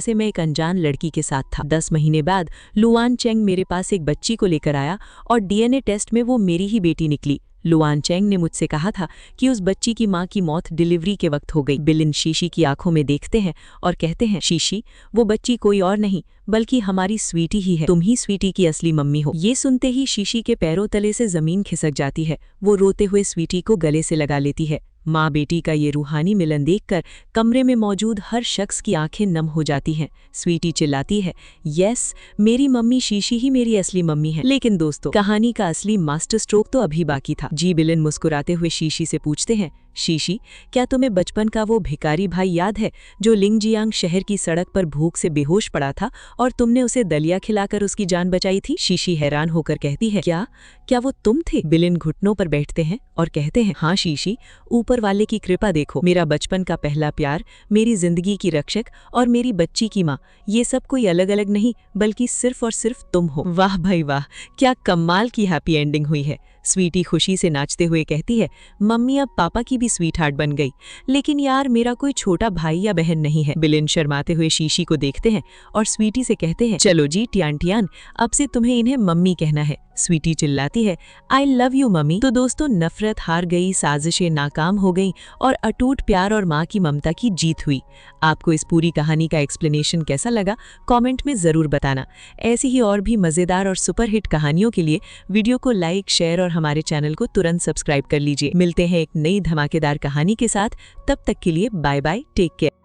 से मैं एक अनजान लड़की के साथ था। 10 महीने बाद लुआन चेंग मेरे पास एक बच्ची को लेकर आया और डीएनए टेस्ट में वो मेरी ही बेटी निकली। लुआन चेंग ने मुझसे कहा था कि उस बच्ची की मां की मौत डिलीवरी के वक्त हो गई। बिलिन शीशी की आंखों में देखते हैं और कहते हैं, शीशी, वो बच्ची कोई और नहीं बल्कि हमारी स्वीटी ही है। तुम ही स्वीटी की असली मम्मी हो। ये सुनते ही शीशी के पैरों तले से जमीन खिसक जाती है। वो रोते हुए स्वीटी को गले से लगा लेती है। माँ बेटी का ये रूहानी मिलन देखकर कमरे में मौजूद हर शख्स की आंखें नम हो जाती हैं। स्वीटी चिल्लाती है, यस, मेरी मम्मी शीशी ही मेरी असली मम्मी है। लेकिन दोस्तों, कहानी का असली मास्टर स्ट्रोक तो अभी बाकी था। जी बिलिन मुस्कुराते हुए शीशी से पूछते हैं, शीशी, क्या तुम्हें बचपन का वो भिखारी भाई याद है जो लिंगजियांग शहर की सड़क पर भूख से बेहोश पड़ा था और तुमने उसे दलिया खिलाकर उसकी जान बचाई थी? शीशी हैरान होकर कहती है, क्या वो तुम थे? बिलिन घुटनों पर बैठते हैं और कहते हैं, हाँ शीशी, ऊपर वाले की कृपा देखो। मेरा बचपन का पहला प्यार, मेरी जिंदगी की रक्षक और मेरी बच्ची की माँ, ये सब कोई अलग अलग नहीं बल्कि सिर्फ और सिर्फ तुम हो। वाह भाई वाह, क्या कमाल की हैप्पी एंडिंग हुई है। स्वीटी खुशी से नाचते हुए कहती है, मम्मी अब पापा की भी स्वीट हार्ट बन गई। लेकिन यार, मेरा कोई छोटा भाई या बहन नहीं है। बिलिन शर्माते हुए शीशी को देखते हैं और स्वीटी से कहते हैं, चलो जी टियान, अब से तुम्हें इन्हें मम्मी कहना है। स्वीटी चिल्लाती है, आई लव यू मम्मी। तो दोस्तों, नफरत हार गई, साजिशें नाकाम हो गई और अटूट प्यार और माँ की ममता की जीत हुई। आपको इस पूरी कहानी का एक्सप्लेनेशन कैसा लगा, कमेंट में जरूर बताना। ऐसी ही और भी मजेदार और सुपरहिट कहानियों के लिए वीडियो को लाइक, शेयर और हमारे चैनल को तुरंत सब्सक्राइब कर लीजिए। मिलते हैं एक नई धमाकेदार कहानी के साथ। तब तक के लिए बाय बाय, टेक केयर।